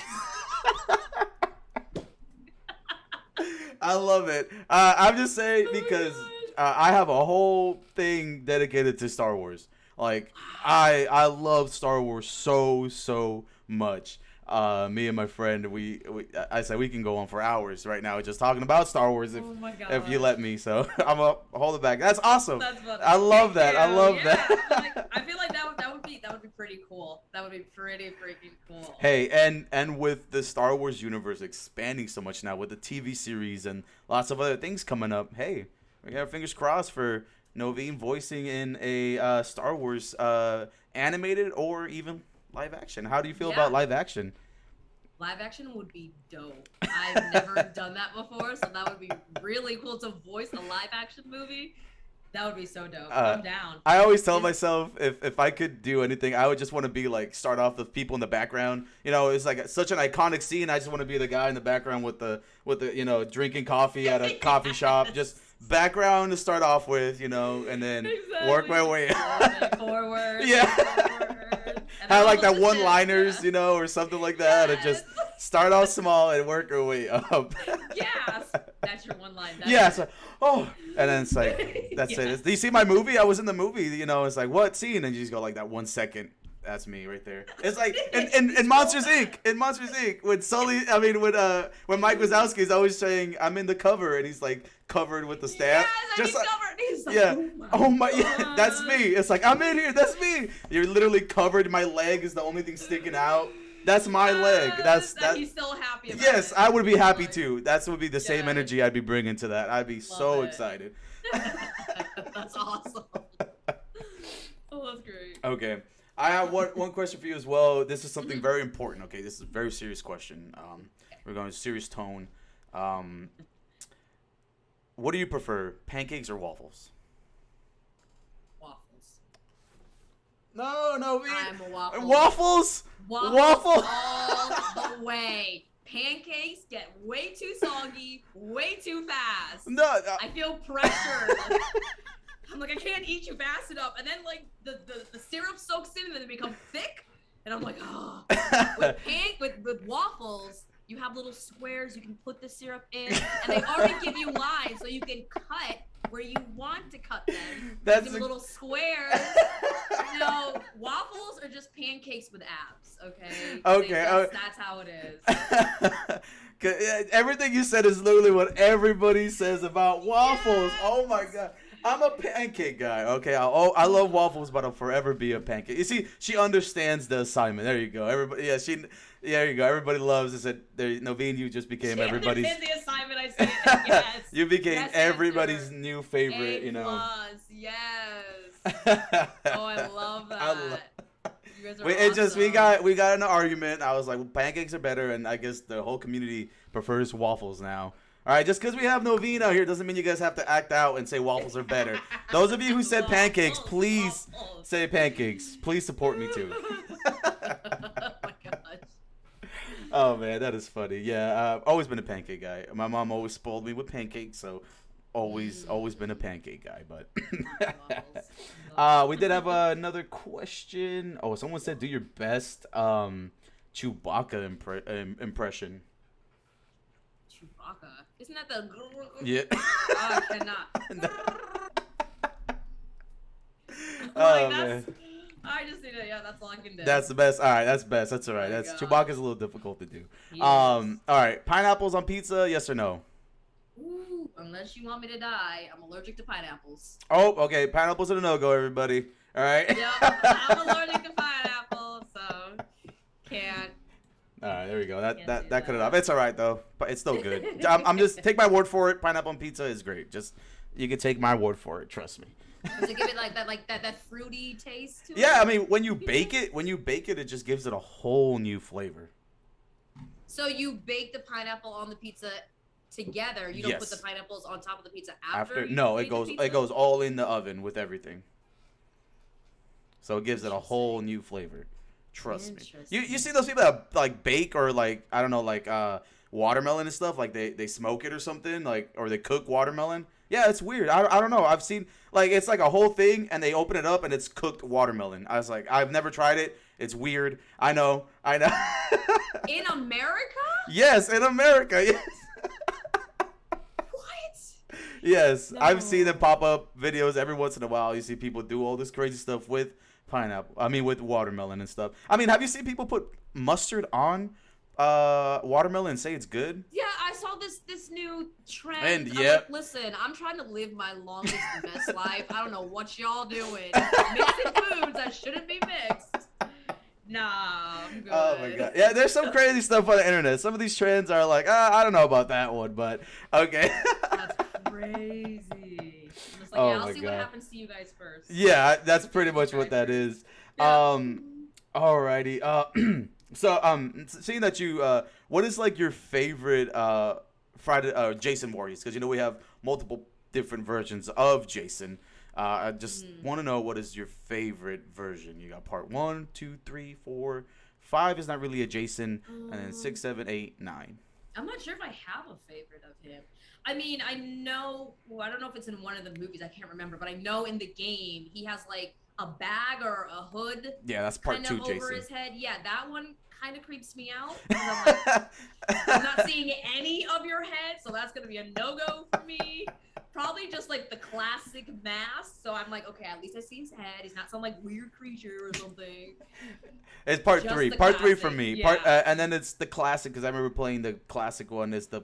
I love it. I'm just saying because I have a whole thing dedicated to Star Wars. I love Star Wars so much. Me and my friend, I said we can go on for hours right now just talking about Star Wars if Oh my god. if you let me. So I'm gonna hold it back. That's awesome. That's funny. I love that. I Thank love you. that. I feel like that would that would be pretty cool. That would be pretty freaking cool. Hey, and with the Star Wars universe expanding so much now with the TV series and lots of other things coming up, hey, we got our fingers crossed for Noveen voicing in a Star Wars animated or even live action. How do you feel about live action? Live action would be dope. I've never done that before, so that would be really cool to voice a live action movie. That would be so dope. I'm down. I always tell myself if I could do anything, I would just want to be like start off with people in the background. You know, it's like such an iconic scene. I just want to be the guy in the background with the you know, drinking coffee at a coffee shop. Just background to start off with, you know, and then work my way forward. Yeah. Forward, have like that one-liners, you know, or something like that, and just start off small and work our way up. Yes, that's your one line. Yeah, so, and then it's like, that's it. Do you see my movie? I was in the movie, you know, it's like, what scene? And you just go like that 1 second. That's me right there. It's like in Monsters Inc. In Monsters Inc. When when Mike Wazowski is always saying, I'm in the cover, and he's like covered with the stamp. Yes, just like, covered. He's like, yeah. Oh my, yeah, that's me. It's like, I'm in here. That's me. You're literally covered. My leg is the only thing sticking out. That's my leg. That's he's still happy about yes, it. I would be happy too. That would be the same energy I'd be bringing to that. I'd be so excited. That's awesome. Oh, that's great. Okay. I have one question for you as well. This is something very important. Okay, this is a very serious question. We're going to serious tone. What do you prefer, pancakes or waffles? Waffles. No, I'm a waffle. Waffles? Waffles all the way. Pancakes get way too soggy, way too fast. No. I feel pressured. I'm like, I can't eat you fast enough. And then, like, the syrup soaks in and then they become thick. And I'm like, oh. With waffles, you have little squares you can put the syrup in. And they already give you lines so you can cut where you want to cut them. That's little squares. You know, waffles are just pancakes with abs, okay? Okay. That's how it is. Everything you said is literally what everybody says about waffles. Yes. Oh, my God. I'm a pancake guy, okay? I love waffles, but I'll forever be a pancake. You see, she understands the assignment. There you go. Everybody, there you go. Everybody loves it. Said, Noveen, you just became everybody's. She understands the assignment. I said yes. You became everybody's new favorite. You know. Yes. Oh, I love that. You guys are It's just awesome. we got in an argument. I was like, well, pancakes are better, and I guess the whole community prefers waffles now. All right, just because we have Noveen out here doesn't mean you guys have to act out and say waffles are better. Those of you who said pancakes, please say pancakes. Please support me too. Oh my gosh. Oh man, that is funny. Yeah, I've always been a pancake guy. My mom always spoiled me with pancakes, so always been a pancake guy. But we did have another question. Oh, someone said do your best Chewbacca impression. Chewbacca. Isn't that the... Yeah. Oh, I cannot. Oh, man. I just need to, that's all I can do. That's the best. All right, that's best. That's all right. That's Chewbacca's a little difficult to do. Yes. All right, pineapples on pizza, yes or no? Ooh, unless you want me to die, I'm allergic to pineapples. Oh, okay. Pineapples are a no-go, everybody. All right. Yep, I'm allergic to pineapples, so can't. All right, there we go. That cut it off. It's all right though, but it's still good. I'm just take my word for it. Pineapple on pizza is great. Just you can take my word for it. Trust me. Does it give it that fruity taste to it? Yeah, I mean when you bake it, it just gives it a whole new flavor. So you bake the pineapple on the pizza together. You don't put the pineapples on top of the pizza after. No, it goes all in the oven with everything. So it gives it a whole new flavor. Trust me. You see those people that like bake or like I don't know like watermelon and stuff like they smoke it or something like or they cook watermelon. Yeah, it's weird. I don't know. I've seen like it's like a whole thing and they open it up and it's cooked watermelon. I was like I've never tried it. It's weird. I know. In America? Yes, in America. Yes. What? Yes, No. I've seen them pop up videos every once in a while. You see people do all this crazy stuff with pineapple. I mean, with watermelon and stuff. I mean, have you seen people put mustard on watermelon and say it's good. Yeah, I saw this new And trend. I'm yeah, like, listen, I'm trying to live my longest and best life. I don't know what y'all doing. Mixing foods that shouldn't be mixed. Nah, I'm good. oh my god, yeah. There's some crazy stuff on the internet. Some of these trends are like, I don't know about that one, but okay. That's crazy. I'm just like, Oh yeah, I'll my see what god. happens to you guys first. Yeah, that's See pretty what you much what guys that first. is. Yeah. Alrighty. So seeing that you what is like your favorite Friday Jason Warriors? Because you know we have multiple different versions of Jason. I just want to know what is your favorite version. You got part 1, 2, 3, 4, 5 is not really a Jason, and then 6, 7, 8, 9. I'm not sure if I have a favorite of him. I mean, I know, well, I don't know if it's in one of the movies, I can't remember, but I know in the game he has like a bag or a hood Yeah, that's part kind 2 of over Jason. his head. Yeah, that one kind of creeps me out. 'Cause I'm like, I'm not seeing any of your head, so that's gonna be a no-go for me. Probably just like the classic mask. So I'm like, okay, at least I see his head. He's not some like weird creature or something. It's part Just 3. the Part 3 for classic, me. yeah. And then it's the classic because I remember playing the classic one. Is the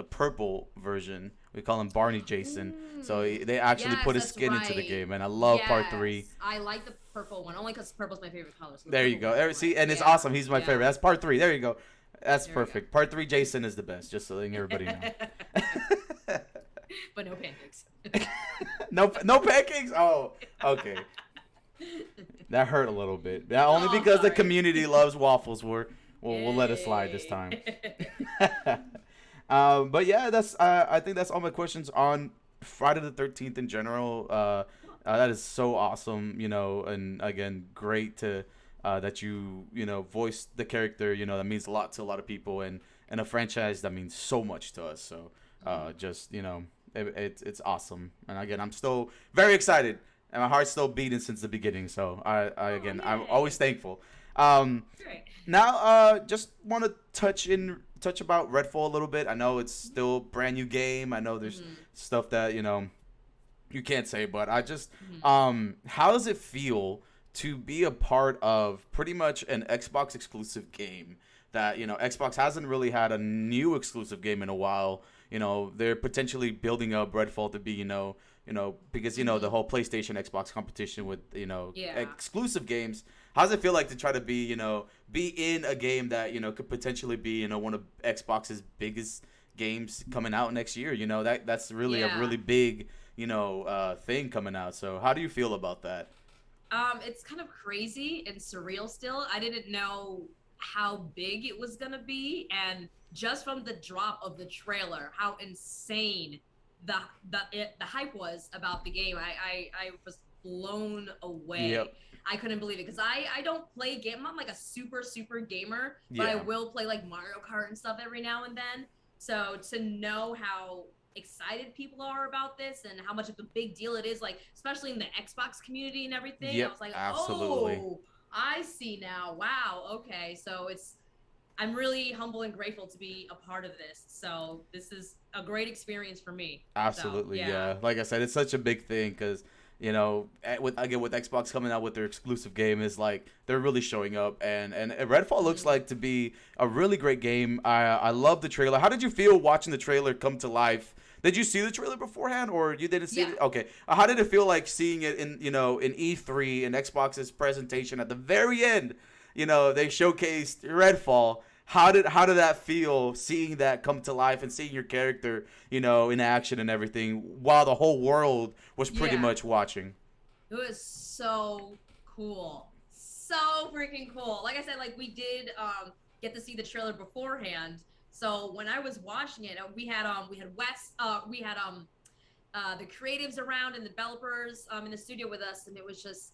purple version. We call him Barney Jason. So they actually Yes, put his that's skin into the right. game, and I love part 3. Yes, I like the purple one only because purple's my favorite color. So the There you purple go. one's See, great. and it's Yeah, awesome. He's my yeah. favorite. That's part 3. There you go. That's There we go. perfect. Part 3 Jason is the best. Just so letting everybody know. But no pancakes. No pancakes. Oh, okay. That hurt a little bit. Yeah, only Oh, because the sorry. community loves waffles. We'll let it slide this time. But yeah, that's I think that's all my questions on Friday the 13th in general. That is so awesome, you know, and again, great to that you know voiced the character. You know, that means a lot to a lot of people, and a franchise that means so much to us. So just you know, it's awesome. And again, I'm still very excited, and my heart's still beating since the beginning. So I'm yay. always thankful. Great. Now, just want to touch about Redfall a little bit. I know it's still a brand new game. I know there's stuff that you know you can't say, but I just how does it feel to be a part of pretty much an Xbox exclusive game that you know Xbox hasn't really had a new exclusive game in a while. You know they're potentially building up Redfall to be because you know the whole PlayStation Xbox competition with Yeah. exclusive games. How does it feel like to try to be be in a game that could potentially be one of Xbox's biggest games coming out next year? You know that's really a Yeah. really big thing coming out. So how do you feel about that? It's kind of crazy and surreal still. I didn't know how big it was gonna be, and just from the drop of the trailer, how insane the hype was about the game. I was blown away. Yep. I couldn't believe it because I don't play game. I'm not like a super gamer, but I Yeah. will play like Mario Kart and stuff every now and then. So to know how excited people are about this and how much of a big deal it is, like especially in the Xbox community and everything, I Yep, was like, absolutely. oh, I see now. Wow, okay. So I'm really humble and grateful to be a part of this. So this is a great experience for me. Absolutely, So, yeah. Like I said, it's such a big thing because with Xbox coming out with their exclusive game is like they're really showing up, and Redfall looks like to be a really great game. I love the trailer. How did you feel watching the trailer come to life? Did you see the trailer beforehand, or you didn't see Yeah. it? Okay. How did it feel like seeing it in in E3 and Xbox's presentation at the very end? They showcased Redfall. How did that feel seeing that come to life and seeing your character, in action and everything while the whole world was pretty Yeah. much watching? It was so cool. So freaking cool. Like I said, like we did get to see the trailer beforehand. So when I was watching it, we had Wes we had the creatives around and the developers in the studio with us, and it was just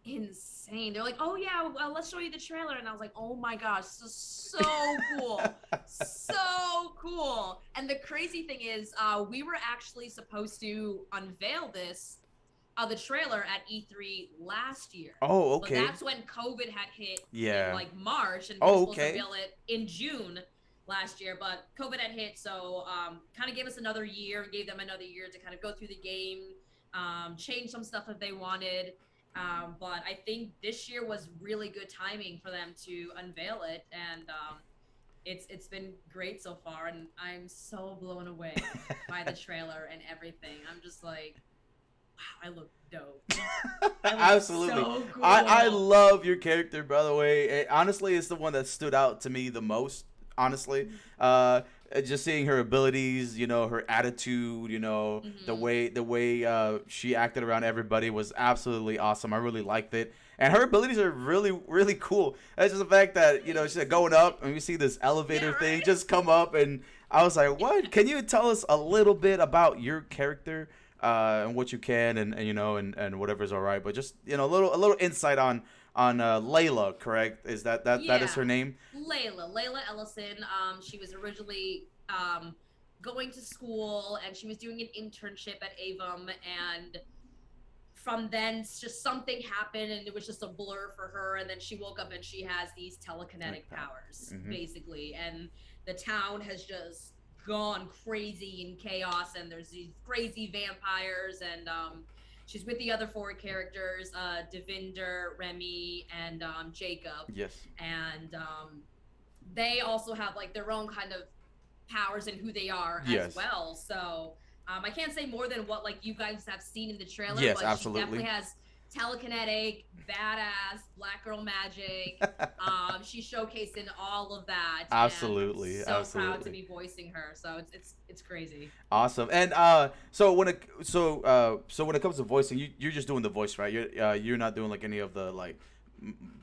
insane. They're like, "Oh yeah, well, let's show you the trailer," and I was like, "Oh my gosh, this is so cool, so cool!" And the crazy thing is, we were actually supposed to unveil the trailer at E3 last year. Oh, okay. But that's when COVID had hit Yeah. in like March, and we Oh, were supposed okay. to unveil it in June last year. But COVID had hit, so kind of gave us another year and gave them another year to kind of go through the game, change some stuff if they wanted. But I think this year was really good timing for them to unveil it, and It's been great so far, and I'm so blown away by the trailer and everything. I'm just like, wow, I look dope. I look Absolutely. so cool. I love your character, by the way. Honestly, it's the one that stood out to me the most. Honestly, just seeing her abilities, her attitude, the way she acted around everybody was absolutely awesome. I really liked it, and her abilities are really really cool. That's just the fact that she's going up, and we see this elevator thing just come up, and I was like, what? Can you tell us a little bit about your character? And what you can, and whatever's all right, but just a little insight on Layla, correct? Is that is her name? Layla Ellison. She was originally going to school, and she was doing an internship at Avon, and from then just something happened, and it was just a blur for her, and then she woke up and she has these telekinetic powers, basically, and the town has just gone crazy in chaos, and there's these crazy vampires, and she's with the other four characters, Devinder, Remy, and Jacob. Yes. And they also have like their own kind of powers and who they are as well. So I can't say more than what like you guys have seen in the trailer. Yes, but absolutely. She definitely has telekinetic, badass, black girl magic. She's showcasing all of that. Absolutely, and I'm so absolutely. proud to be voicing her. So it's crazy. Awesome. And so when it comes to voicing, you're just doing the voice, right? You're not doing like any of the like,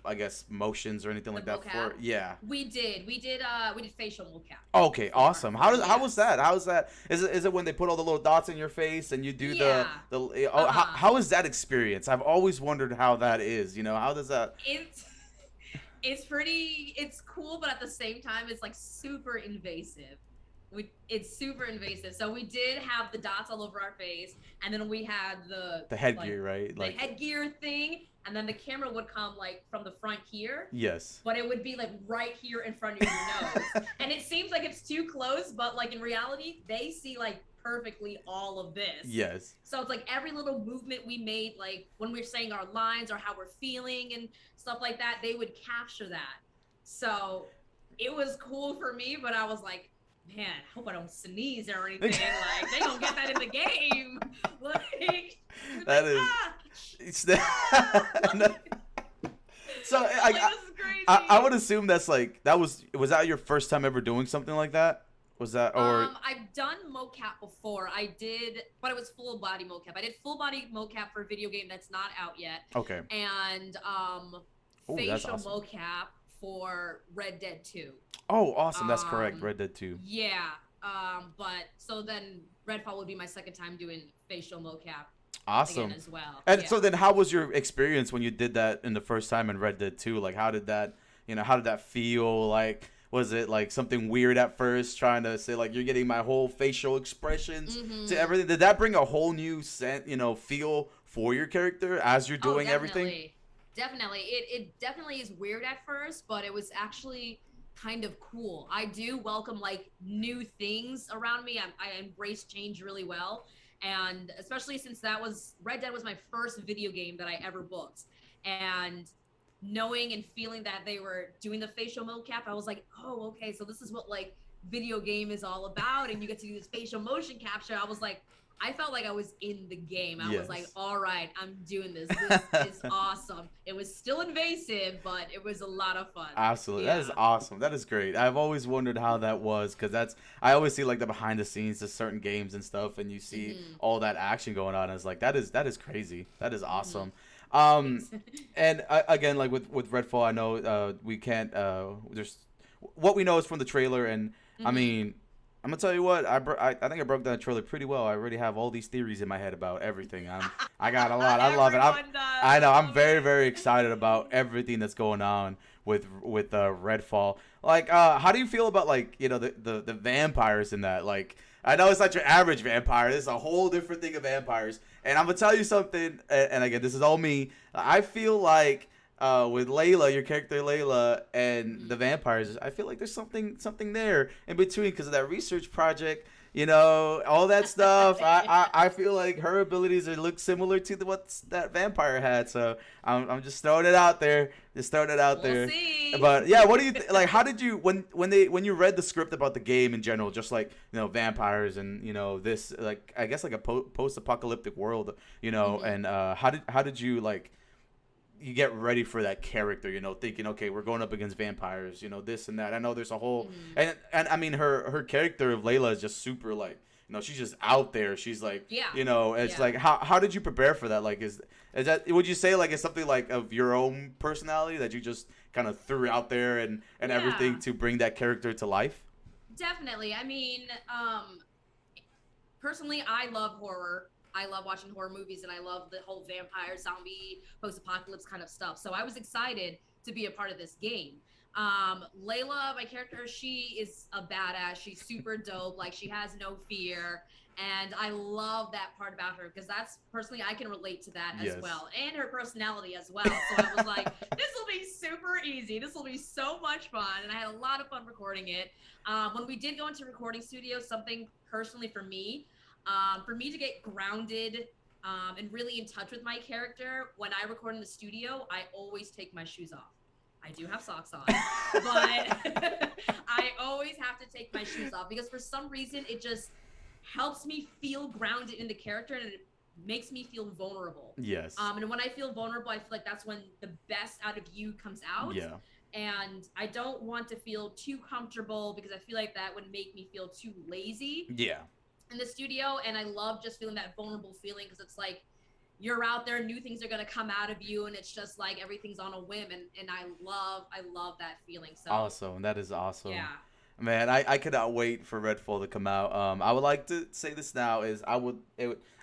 I guess, motions or anything like that for We did facial mocap. Okay, awesome. How was that? Is it when they put all the little dots in your face and you do how is that experience? I've always wondered how that is. How does that? It's cool, but at the same time, it's like super invasive. It's super invasive. So we did have the dots all over our face, and then we had the headgear, right? The headgear thing, and then the camera would come like from the front here. Yes. But it would be like right here in front of your nose, and it seems like it's too close, but like in reality, they see like perfectly all of this. Yes. So it's like every little movement we made, like when we're saying our lines or how we're feeling and stuff like that, they would capture that. So it was cool for me, but I was like, man, I hope I don't sneeze or anything. Like, they don't get that in the game. Like, that is. So like, this is crazy. I would assume that's like was that your first time ever doing something like that? Was that or? I've done mocap before. I did, but it was full body mocap. I did full body mocap for a video game that's not out yet. Okay. And facial mocap for Red Dead 2. Oh, awesome. That's correct. Red Dead 2. Yeah. But so then Redfall would be my second time doing facial mocap. Awesome. Again as well. And so then how was your experience when you did that in the first time in Red Dead 2? Like, how did that feel? Like, was it like something weird at first, trying to say like you're getting my whole facial expressions to everything? Did that bring a whole new feel for your character as you're doing everything? Definitely. It definitely is weird at first, but it was actually kind of cool. I do welcome like new things around me. I embrace change really well. And especially since Red Dead was my first video game that I ever booked. And knowing and feeling that they were doing the facial mocap, I was like, oh, okay, so this is what like video game is all about. And you get to do this facial motion capture. I was like, I felt like I was in the game. I was like, all right, I'm doing this. This is awesome. It was still invasive, but it was a lot of fun. Absolutely. Yeah. That is awesome. That is great. I've always wondered how that was, because I always see like the behind the scenes of certain games and stuff, and you see all that action going on. And it's like, that is crazy. That is awesome. And again, like with Redfall, I know we can't, there's what we know is from the trailer, and I mean, I'm gonna tell you what, I think I broke down the trailer pretty well. I already have all these theories in my head about everything. I got a lot. I love it. I know. I'm very, very excited about everything that's going on with Redfall. Like, how do you feel about like the vampires in that? Like, I know it's not your average vampire. This is a whole different thing of vampires. And I'm gonna tell you something. And again, this is all me. I feel like with Layla, your character Layla, and the vampires, I feel like there's something there in between, because of that research project. all that stuff. I feel like her abilities look similar to what's that vampire had. So I'm just throwing it out there. Just throwing it out We'll there. see. But yeah, what do you like? How did you when you read the script about the game in general, just like vampires and this like I guess like a post-apocalyptic world, and how did you like? You get ready for that character, thinking, okay, we're going up against vampires, this and that. I know there's a whole, and I mean, her character of Layla is just super like, she's just out there. She's like, Yeah. It's like, how did you prepare for that? Like, is that, would you say like it's something like of your own personality that you just kind of threw out there and everything to bring that character to life? Definitely. I mean, personally, I love horror. I love watching horror movies, and I love the whole vampire, zombie, post-apocalypse kind of stuff. So I was excited to be a part of this game. Layla, my character, she is a badass. She's super dope. Like, she has no fear. And I love that part about her because that's personally, I can relate to that as well. And her personality as well. So I was like, this will be super easy. This will be so much fun. And I had a lot of fun recording it. When we did go into recording studio, something personally for me to get grounded and really in touch with my character, when I record in the studio, I always take my shoes off. I do have socks on, but I always have to take my shoes off because for some reason it just helps me feel grounded in the character and it makes me feel vulnerable. Yes. And when I feel vulnerable, I feel like that's when the best out of you comes out. Yeah. And I don't want to feel too comfortable because I feel like that would make me feel too lazy. Yeah. In the studio, and I love just feeling that vulnerable feeling because it's like you're out there, new things are gonna come out of you, and it's just like everything's on a whim, and I love that feeling. So awesome, that is awesome. Yeah, man, I cannot wait for Redfall to come out. I would like to say this now is I mean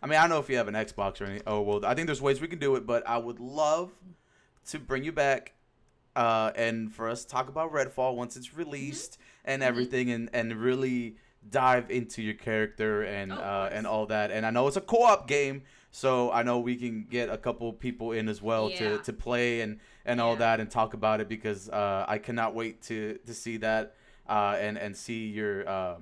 I don't know if you have an Xbox or anything. Oh well, I think there's ways we can do it, but I would love to bring you back and for us to talk about Redfall once it's released and everything, and really dive into your character and all that. And I know it's a co-op game, so I know we can get a couple people in as well to play and all that and talk about it because I cannot wait to see that and see your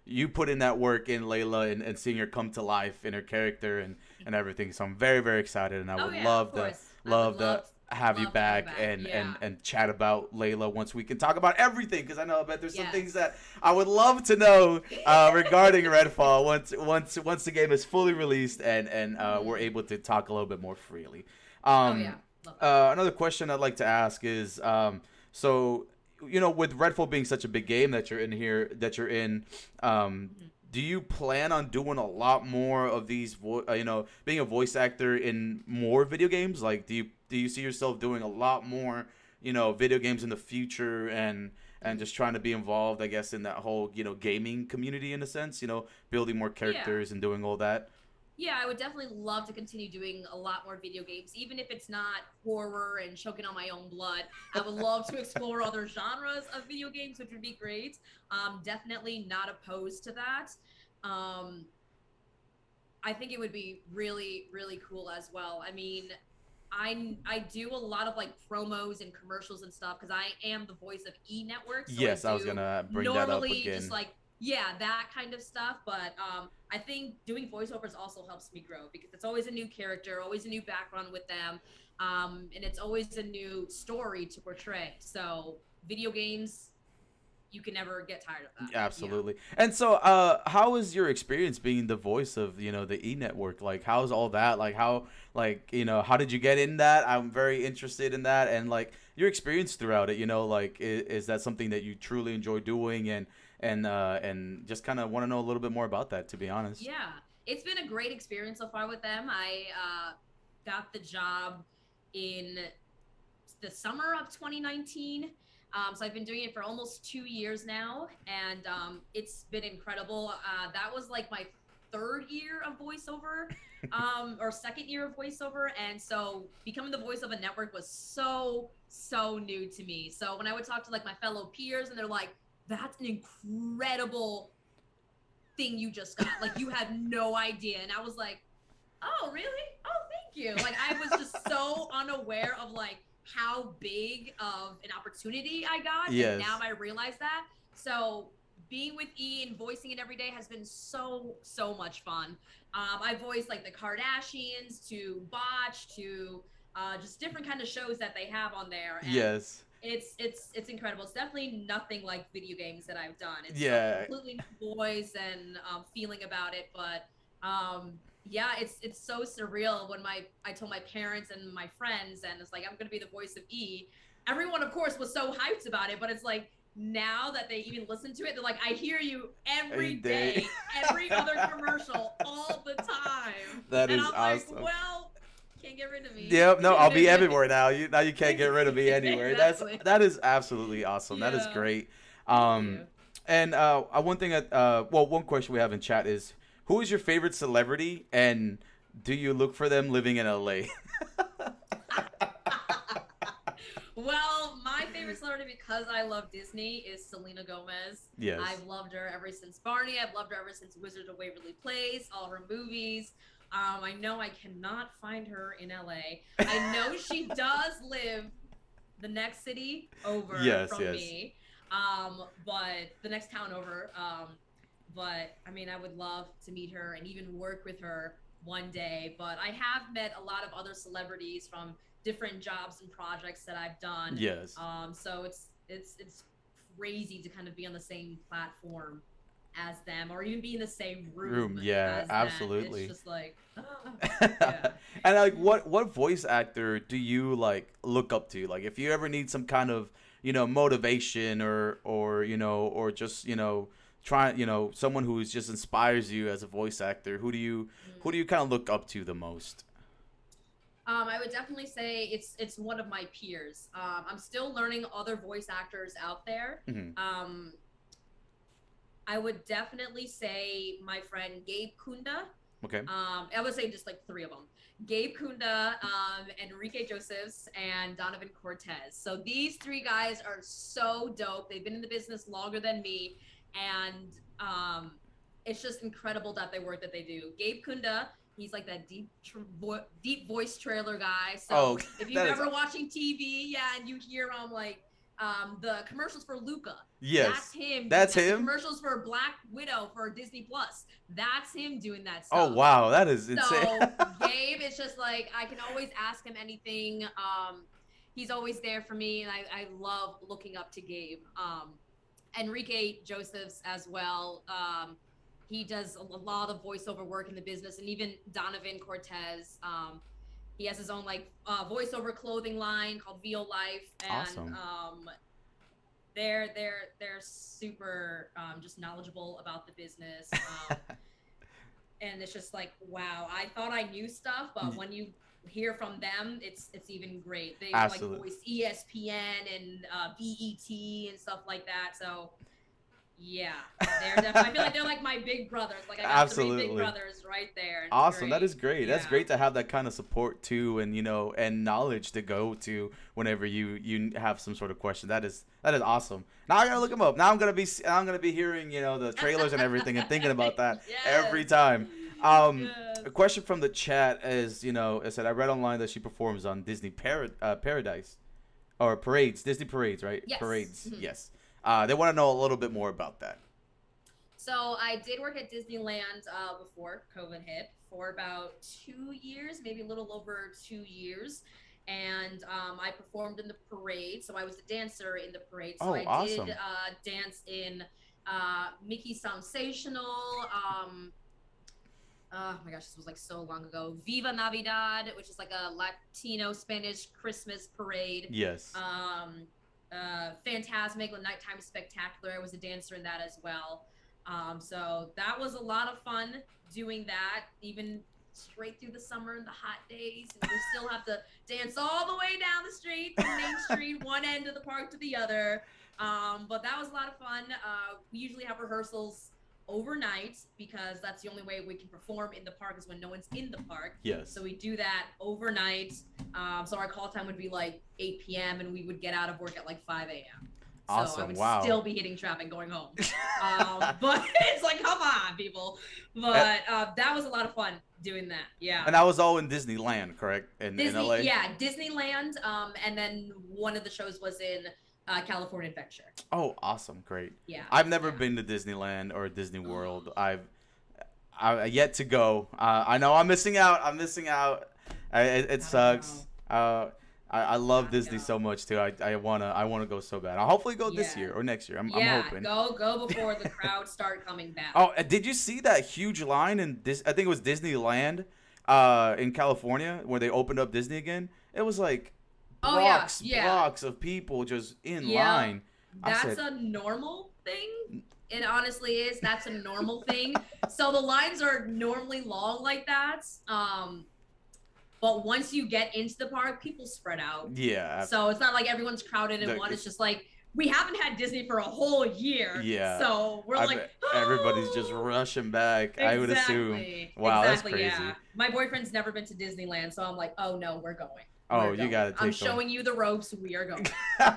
you put in that work in Layla and seeing her come to life in her character and everything. So I'm very, very excited, and I would love to have you back and chat about Layla once we can talk about everything, because I bet there's some things that I would love to know regarding Redfall once the game is fully released and we're able to talk a little bit more freely. Another question I'd like to ask is so with Redfall being such a big game that you're in do you plan on doing a lot more of these being a voice actor in more video games? Like do you see yourself doing a lot more video games in the future and just trying to be involved, I guess, in that whole gaming community in a sense, building more characters and doing all that? Yeah, I would definitely love to continue doing a lot more video games, even if it's not horror and choking on my own blood. I would love to explore other genres of video games, which would be great. Definitely not opposed to that. I think it would be really, really cool as well. I mean, I do a lot of like promos and commercials and stuff because I am the voice of E Network. So yes, I was gonna bring that up again. Just like that kind of stuff. But I think doing voiceovers also helps me grow because it's always a new character, always a new background with them, and it's always a new story to portray. So video games, you can never get tired of that. Absolutely. And so how is your experience being the voice of the E Network? Like how's all that, like how how did you get in that? I'm very interested in that, and like your experience throughout it, like is that something that you truly enjoy doing, and just kind of want to know a little bit more about that, to be honest. Yeah, it's been a great experience so far with them. I got the job in the summer of 2019. So I've been doing it for almost 2 years now, and it's been incredible. That was like my third year of voiceover, or second year of voiceover, and so becoming the voice of a network was so new to me. So when I would talk to like my fellow peers, and they're like, "That's an incredible thing you just got. Like you had no idea," and I was like, "Oh, really? Oh, thank you." Like I was just so unaware of like how big of an opportunity I got. Yes. And now I realize that. So being with E and voicing it every day has been so much fun. I voiced like the Kardashians to Botch to just different kind of shows that they have on there, and Yes. it's incredible. It's definitely nothing like video games that I've done. It's a Yeah. completely new voice and feeling about it, but um, yeah, it's so surreal when I told my parents and my friends, and it's like I'm gonna be the voice of E. Everyone, of course, was so hyped about it, but it's like now that they even listen to it, they're like, I hear you Every every day. day, every other commercial, all the time. That And is I'm awesome. like, well, can't get rid of me. Yep, no, I'll be everywhere now. You can't get rid of me anywhere. Exactly. That is absolutely awesome. That is Yeah. great. Thank Um, you. and one thing one question we have in chat is, who is your favorite celebrity, and do you look for them living in LA? Well, my favorite celebrity because I love Disney is Selena Gomez. Yes. I've loved her ever since Barney. I've loved her ever since Wizard of Waverly Place, all her movies. I know I cannot find her in LA. I know she does live the next city over Yes, from yes. me, but the next town over. But I mean, I would love to meet her and even work with her one day. But I have met a lot of other celebrities from different jobs and projects that I've done. Yes. So it's crazy to kind of be on the same platform as them, or even be in the same room. Yeah, as them. absolutely. It's just like, yeah. And like, what voice actor do you like look up to? Like, if you ever need some kind of motivation or just try someone who just inspires you as a voice actor, who do you kind of look up to the most? I would definitely say it's one of my peers. I'm still learning other voice actors out there. Mm-hmm. I would definitely say my friend Gabe Kunda. Okay. I would say just like three of them: Gabe Kunda, Enrique Josephs, and Donovan Cortez. So these three guys are so dope. They've been in the business longer than me, and it's just incredible that they work that they do. Gabe Kunda, he's like that deep voice trailer guy. So if you've ever watching TV, yeah, and you hear like the commercials for Luca. Yes, that's him. That's him. The commercials for Black Widow for Disney Plus. That's him doing that stuff. Oh wow, that is insane. So Gabe, it's just like I can always ask him anything. He's always there for me, and I love looking up to Gabe. Enrique Josephs as well. He does a lot of voiceover work in the business, and even Donovan Cortez. He has his own like voiceover clothing line called VO Life, and awesome. They're super just knowledgeable about the business, and it's just like wow. I thought I knew stuff, but when you hear from them, it's even great. They like voice ESPN and BET and stuff like that. So yeah, they're definitely. I feel like they're like my big brothers. Like I got three big brothers right there. Awesome, that is great. Yeah. That's great to have that kind of support too, and and knowledge to go to whenever you have some sort of question. That is awesome. Now I gotta look them up. Now I'm gonna be hearing the trailers and everything and thinking about that every time. A question from the chat is it said I read online that she performs on Disney Paradise or Parades, Disney Parades, right? Yes. Parades, Mm-hmm. yes. They want to know a little bit more about that. So I did work at Disneyland before COVID hit for about 2 years, maybe a little over 2 years. And I performed in the parade. So I was a dancer in the parade. So I awesome. did dance in Mickey Sensational. Oh my gosh, this was like so long ago. Viva Navidad, which is like a Latino Spanish Christmas parade. Yes. Fantasmic, the Nighttime Spectacular. I was a dancer in that as well. So that was a lot of fun doing that, even straight through the summer and the hot days. And we still have to dance all the way down the street from Main Street, one end of the park to the other. But that was a lot of fun. We usually have rehearsals overnight because that's the only way we can perform in the park is when no one's in the park. Yes. So we do that overnight. So our call time would be like 8 p.m. and we would get out of work at like 5 a.m. Awesome. So I would wow. still be hitting traffic going home. But it's like, come on, people. But that was a lot of fun doing that. Yeah. And that was all in Disneyland, correct? In LA? Yeah, Disneyland. And then one of the shows was in California Adventure. Oh, awesome, great. Yeah. I've never Yeah. been to Disneyland or Disney World. I yet to go. I know I'm missing out. It I know. sucks. I Yeah, love I Disney know. so much too. I wanna go so bad. I'll hopefully go this Yeah. year or next year. I'm Yeah. hoping. Go before the crowds start coming back. Oh, did you see that huge line in this? I think it was Disneyland, in California where they opened up Disney again. It was like Oh yeah. blocks, Yeah. blocks of people just in Yeah. line. I That's said, a normal thing. It honestly is. That's a normal thing. So the lines are normally long like that. But once you get into the park, people spread out. yeah, So it's not like everyone's crowded in one. It's just like we haven't had Disney for a whole year. Yeah. So we're like, everybody's just rushing back. Exactly. I would assume. Wow, exactly, that's crazy. Yeah. My boyfriend's never been to Disneyland, so I'm like, oh no, we're going. Oh, We're you going. gotta take I'm them. showing you the ropes. We are going.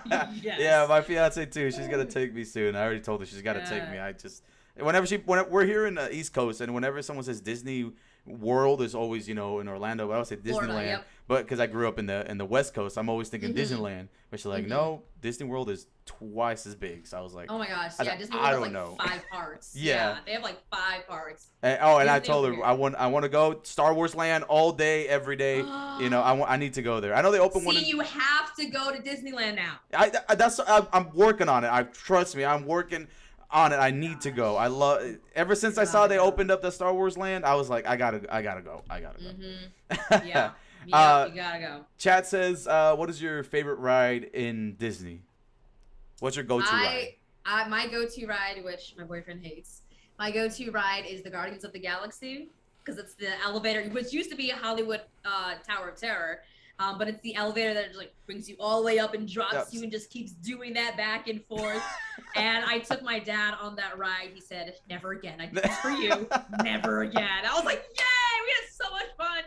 Yes. Yeah, my fiance too. She's gonna take me soon. I already told her she's gotta take me. I just whenever we're here in the East Coast, and whenever someone says Disney World is always in Orlando, but I would say Disneyland. Florida, yep. But because I grew up in the West Coast, I'm always thinking Mhm. Disneyland. But she's like, Mhm. no, Disney World is twice as big. So I was like, Oh my gosh, I yeah, don't- Disney I World has don't like know. 5 parts. Yeah. They have like 5 parts. and I Disney told over her here. I want to go Star Wars Land all day, every day. I need to go there. I know they open one. See, you have to go to Disneyland now. I'm working on it. Trust me, I'm working on it. I need to go. I love. Ever since I saw they opened up the Star Wars Land, I was like, I gotta go. Mm-hmm. Yeah. You gotta go. Chat says, what is your favorite ride in Disney? What's your go-to ride? My go-to ride, which my boyfriend hates, my go-to ride is the Guardians of the Galaxy, because it's the elevator, which used to be a Hollywood Tower of Terror. But it's the elevator that just like brings you all the way up and drops you and just keeps doing that back and forth. And I took my dad on that ride. He said, "Never again. I did this for you. Never again." I was like, "Yay! We had so much fun,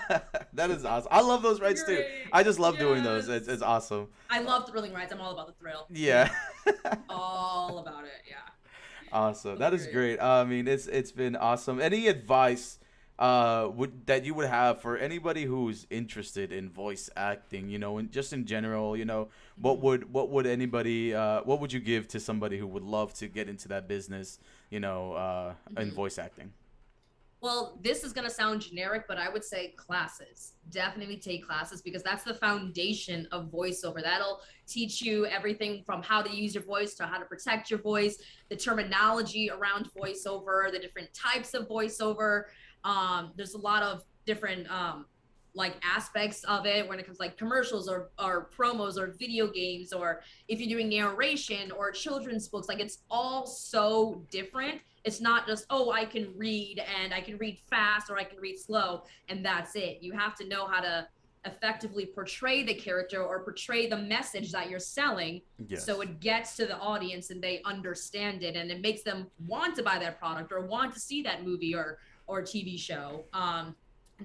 Dad." That is awesome. I love those rides too. Great. I just love doing those. Yes. It's awesome. I love thrilling rides. I'm all about the thrill. Yeah. All about it. Yeah. Awesome. That is great. I mean, it's been awesome. Any advice that you would have for anybody who's interested in voice acting, and just in general, what would anybody what would you give to somebody who would love to get into that business, in voice acting? Well, this is going to sound generic, but I would say classes. Definitely take classes, because that's the foundation of voiceover. That'll teach you everything from how to use your voice to how to protect your voice, the terminology around voiceover, the different types of voiceover. There's a lot of different like aspects of it when it comes like commercials or promos or video games, or if you're doing narration or children's books. Like, it's all so different. It's not just, oh, I can read, and I can read fast or I can read slow, and that's it. You have to know how to effectively portray the character or portray the message that you're selling. Yes. So it gets to the audience and they understand it, and it makes them want to buy that product or want to see that movie or TV show.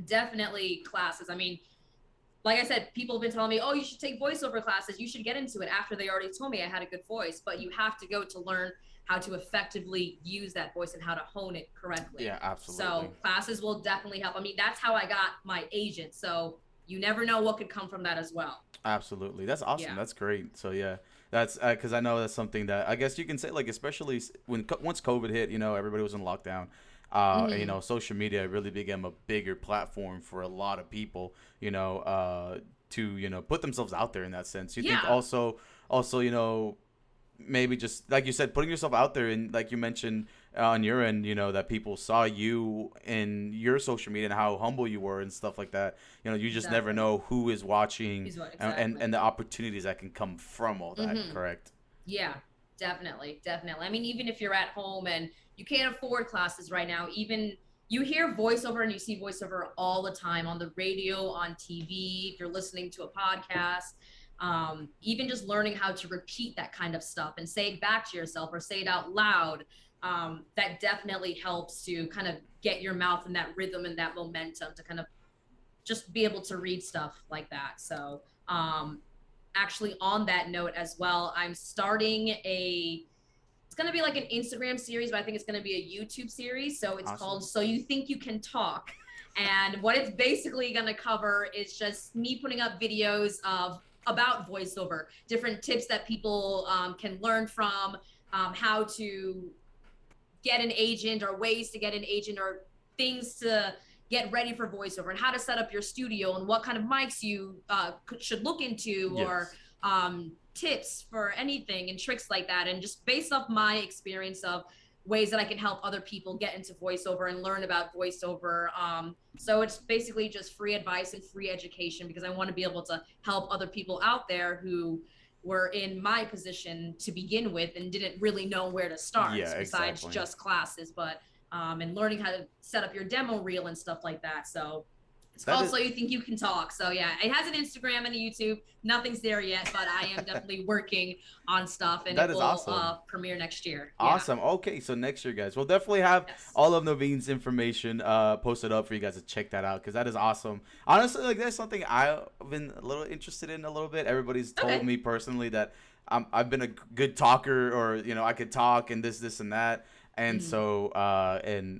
Definitely classes. I mean, like I said, people have been telling me, oh, you should take voiceover classes. You should get into it, after they already told me I had a good voice. But you have to go to learn how to effectively use that voice and how to hone it correctly. Yeah, absolutely. So classes will definitely help. I mean, that's how I got my agent. So you never know what could come from that as well. Absolutely. That's awesome. Yeah. That's great. So yeah, that's because I know that's something that I guess you can say, like, especially once COVID hit, everybody was in lockdown. And, social media really became a bigger platform for a lot of people, to, put themselves out there in that sense. You think also, maybe just like you said, putting yourself out there, and like you mentioned on your end, that people saw you in your social media and how humble you were and stuff like that. You just never know who is watching, and the opportunities that can come from all that. Correct? Yeah, definitely. I mean, even if you're at home and you can't afford classes right now, even you hear voiceover and you see voiceover all the time on the radio, on TV, if you're listening to a podcast. Even just learning how to repeat that kind of stuff and say it back to yourself or say it out loud, that definitely helps to kind of get your mouth in that rhythm and that momentum to kind of just be able to read stuff like that. So actually, on that note as well, I'm starting it's going to be like an Instagram series, but I think it's going to be a YouTube series. So it's called So You Think You Can Talk. And what it's basically going to cover is just me putting up videos of about voiceover, different tips that people can learn from, how to get an agent or ways to get an agent or things to get ready for voiceover and how to set up your studio and what kind of mics you should look into or Yes. tips for anything and tricks like that. And just based off my experience of ways that I can help other people get into voiceover and learn about voiceover. So it's basically just free advice and free education because I want to be able to help other people out there who were in my position to begin with and didn't really know where to start Yeah, besides exactly. just classes, but and learning how to set up your demo reel and stuff like that. So it's That called is So You Think You Can Talk. So yeah, it has an Instagram and a YouTube. Nothing's there yet, but I am definitely working on stuff, and it that is will awesome. premiere next year. Yeah. Awesome. Okay, so next year, guys, we'll definitely have Yes. all of Naveen's information posted up for you guys to check that out because that is awesome. Honestly, like that's something I've been a little interested in a little bit. Everybody's told Okay. me personally that I've been a good talker, or I could talk and this and that, and Mhm. so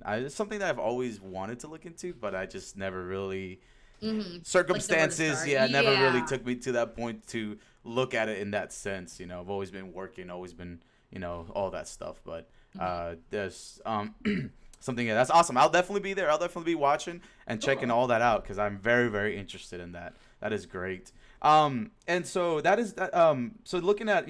it's something that I've always wanted to look into, but I just never really Like the word to circumstances, start. yeah, never really Yeah. took me to that point to look at it in that sense. I've always been working, always been, all that stuff. But Mhm. there's something that's awesome. I'll definitely be there. I'll definitely be watching and checking Cool. all that out because I'm very, very interested in that. That is great. And so that is that. So looking at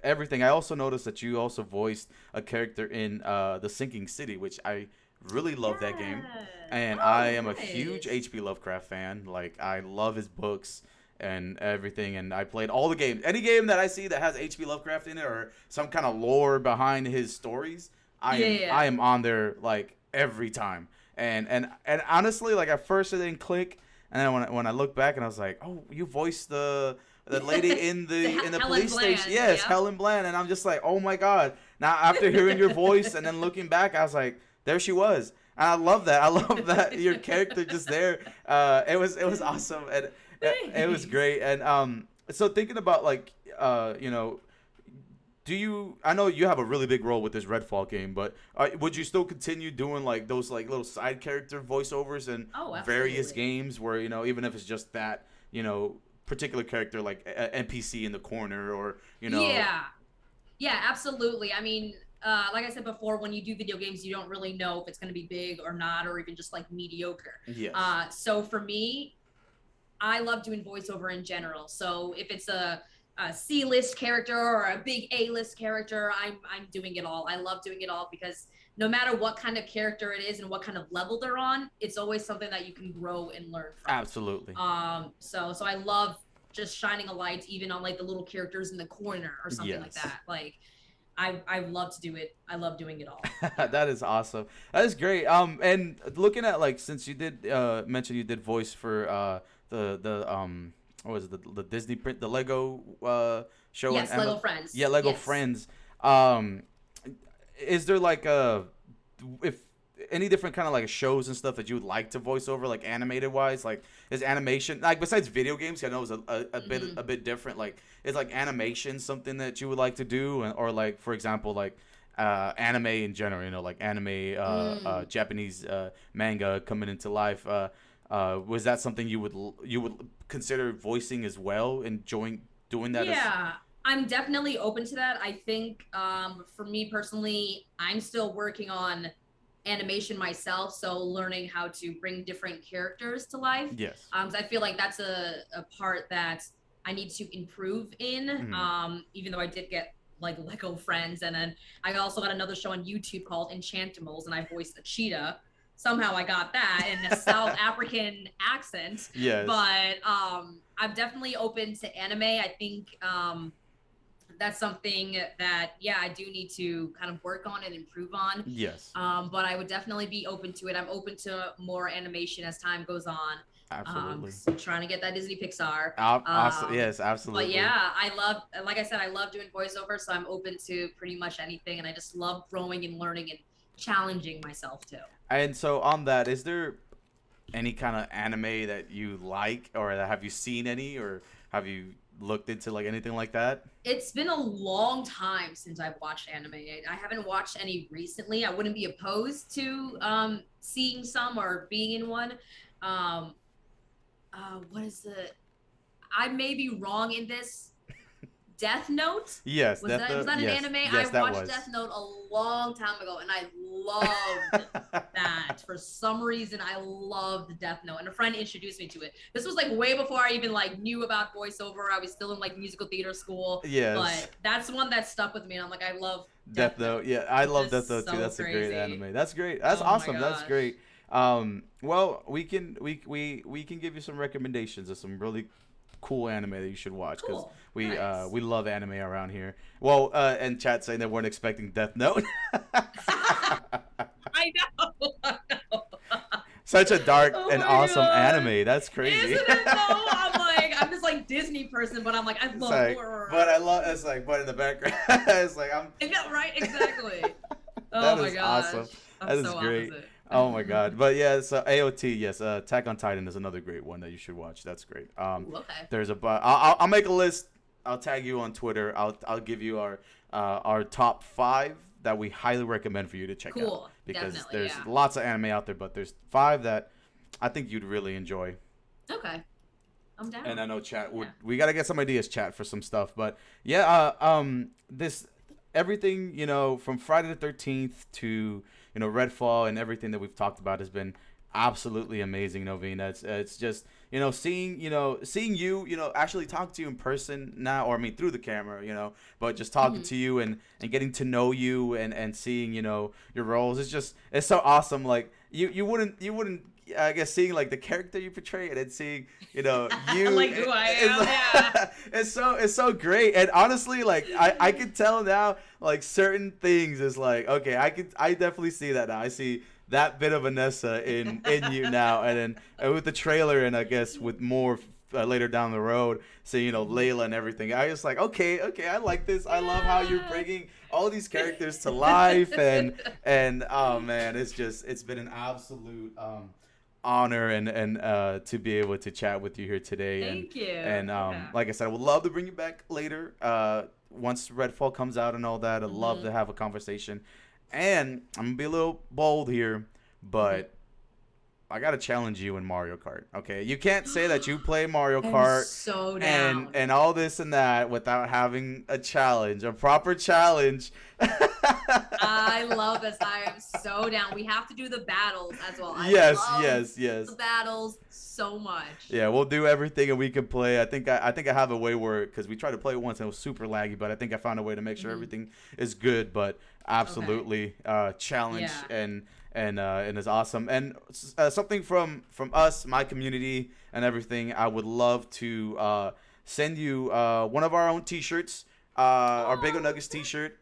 everything, I also noticed that you also voiced a character in the Sinking City, which I really love that game. Yes. And I Oh, am a huge nice. H.P. Lovecraft fan. Like I love his books and everything. And I played all the games. Any game that I see that has H.P. Lovecraft in it or some kind of lore behind his stories, I Yeah, am yeah. I am on there like every time. And honestly, like at first it didn't click, and then when I look back and I was like, oh, you voiced the lady in the Helen police station. Bland. Yes, Yep. Helen Bland. And I'm just like, oh my god. Now after hearing your voice and then looking back, I was like, there she was. And I love that. I love that your character just there. It was awesome and it was Thanks. great. And so thinking about like do you? I know you have a really big role with this Redfall game, but would you still continue doing like those like little side character voiceovers in Oh, various absolutely. games where even if it's just that particular character like NPC in the corner or Yeah. Yeah, absolutely. I mean, like I said before, when you do video games, you don't really know if it's going to be big or not, or even just like mediocre. yes, So for me, I love doing voiceover in general. So if it's a C-list character or a big A-list character, I'm doing it all. I love doing it all because no matter what kind of character it is and what kind of level they're on, it's always something that you can grow and learn absolutely, from. So I love just shining a light even on like the little characters in the corner or something like yes. that. Like I love to do it. I love doing it all. Yeah. That is awesome. That is great. And looking at like since you did mention you did voice for the what was it, the Disney print the Lego show on Yes, Lego Amazon. Friends. Yeah, Lego Yes. Friends. Um, is there like if any different kind of like shows and stuff that you would like to voice over like animated wise, like is animation like besides video games, I know it's a bit different, like is like animation something that you would like to do, or like for example like anime in general, like anime Mm. Japanese manga coming into life, was that something you would consider voicing as well, enjoying doing that as Yeah, I'm definitely open to that. I think for me personally, I'm still working on animation myself, so learning how to bring different characters to life. yes. 'Cause I feel like that's a part that I need to improve in. Mhm. Even though I did get like Lego Friends, and then I also got another show on YouTube called Enchantimals, and I voiced a cheetah. Somehow I got that in a South African accent, Yes. but I'm definitely open to anime. I think that's something that yeah I do need to kind of work on and improve on. Yes. But I would definitely be open to it. I'm open to more animation as time goes on. Absolutely. 'Cause I'm trying to get that Disney Pixar. Yes, But absolutely. yeah, I love, like I said, I love doing voiceover, so I'm open to pretty much anything, and I just love growing and learning and challenging myself too. And so on that, is there any kind of anime that you like, or have you seen any, or have you looked into like anything like that? It's been a long time since I've watched anime. I haven't watched any recently. I wouldn't be opposed to seeing some or being in one. Um, what is it? I may be wrong in this. Death Note? Yes, Was that an yes, anime? yes, I that watched was. Death Note a long time ago, and I loved that. For some reason, I loved Death Note, and a friend introduced me to it. This was like way before I even like knew about voiceover. I was still in like musical theater school. Yes. But that's one that stuck with me, and I'm like, I love Death Note. Yeah, I It's love Death just Note too. so That's a great crazy. anime. That's great. That's Oh my awesome. That's gosh. great. Well, we can give you some recommendations of some really cool anime that you should watch because Cool. we Nice. we love anime around here. Well, and chat saying they weren't expecting Death Note. I know. Such a dark Oh and my awesome gosh. anime. That's crazy. Isn't it though? I'm just like Disney person, but I'm like, I It's love like, horror. but I love. It's like, but in the background, it's like I'm. Yeah, right? Exactly. Oh That my is gosh. awesome. I'm That is so great. opposite. Oh my god. But yeah, so AOT, yes, Attack on Titan is another great one that you should watch. That's great. Ooh, okay. There's a I'll make a list. I'll tag you on Twitter. I'll give you our top 5 that we highly recommend for you to check out Cool. because Definitely, there's yeah. lots of anime out there, but there's 5 that I think you'd really enjoy. Okay. I'm down. And I know chat Yeah. we got to get some ideas chat for some stuff, but yeah, this everything, from Friday the 13th to Redfall and everything that we've talked about has been absolutely amazing, Noveen. It's just seeing you actually talk to you in person now, or I mean through the camera, but just talking to you and getting to know you and seeing your roles. It's so awesome. Like you wouldn't I guess seeing like the character you portray and then seeing you Like who I am, yeah. it's so great. And honestly, like I can tell now, like certain things is like, okay, I definitely see that now. I see that bit of Vanessa in you now, and then with the trailer, and I guess with more later down the road, seeing Layla and everything. I was like, okay, I like this. I love how you're bringing all these characters to life, and oh man, it's been an absolute honor and to be able to chat with you here today. Thank you. And Yeah. like I said, I would love to bring you back later. Once Redfall comes out and all that, I'd love to have a conversation. And I'm gonna be a little bold here, but I gotta challenge you in Mario Kart. Okay, you can't say that you play Mario Kart so down. and all this and that without having a challenge, a proper challenge. I love this. I am so down. We have to do the battles as well. I Yes, love yes. the battles so much. Yeah, we'll do everything and we can play. I think I have a way where, because we tried to play it once and it was super laggy, but I think I found a way to make sure everything is good. But absolutely, challenge Yeah. and is awesome. And something from us, my community and everything. I would love to send you one of our own T-shirts, our Big O Nuggets T-shirt.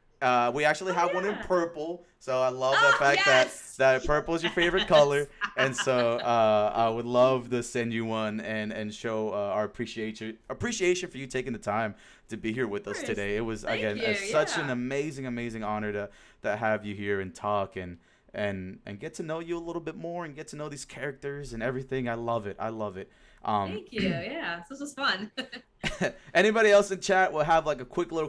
We actually have one in purple, so I love the fact that purple is your favorite color, and so I would love to send you one and show our appreciation for you taking the time to be here with us today. It was such an amazing honor to have you here and talk and get to know you a little bit more and get to know these characters and everything. I love it. Thank you. Yeah, this was fun. Anybody else in chat will have like a quick little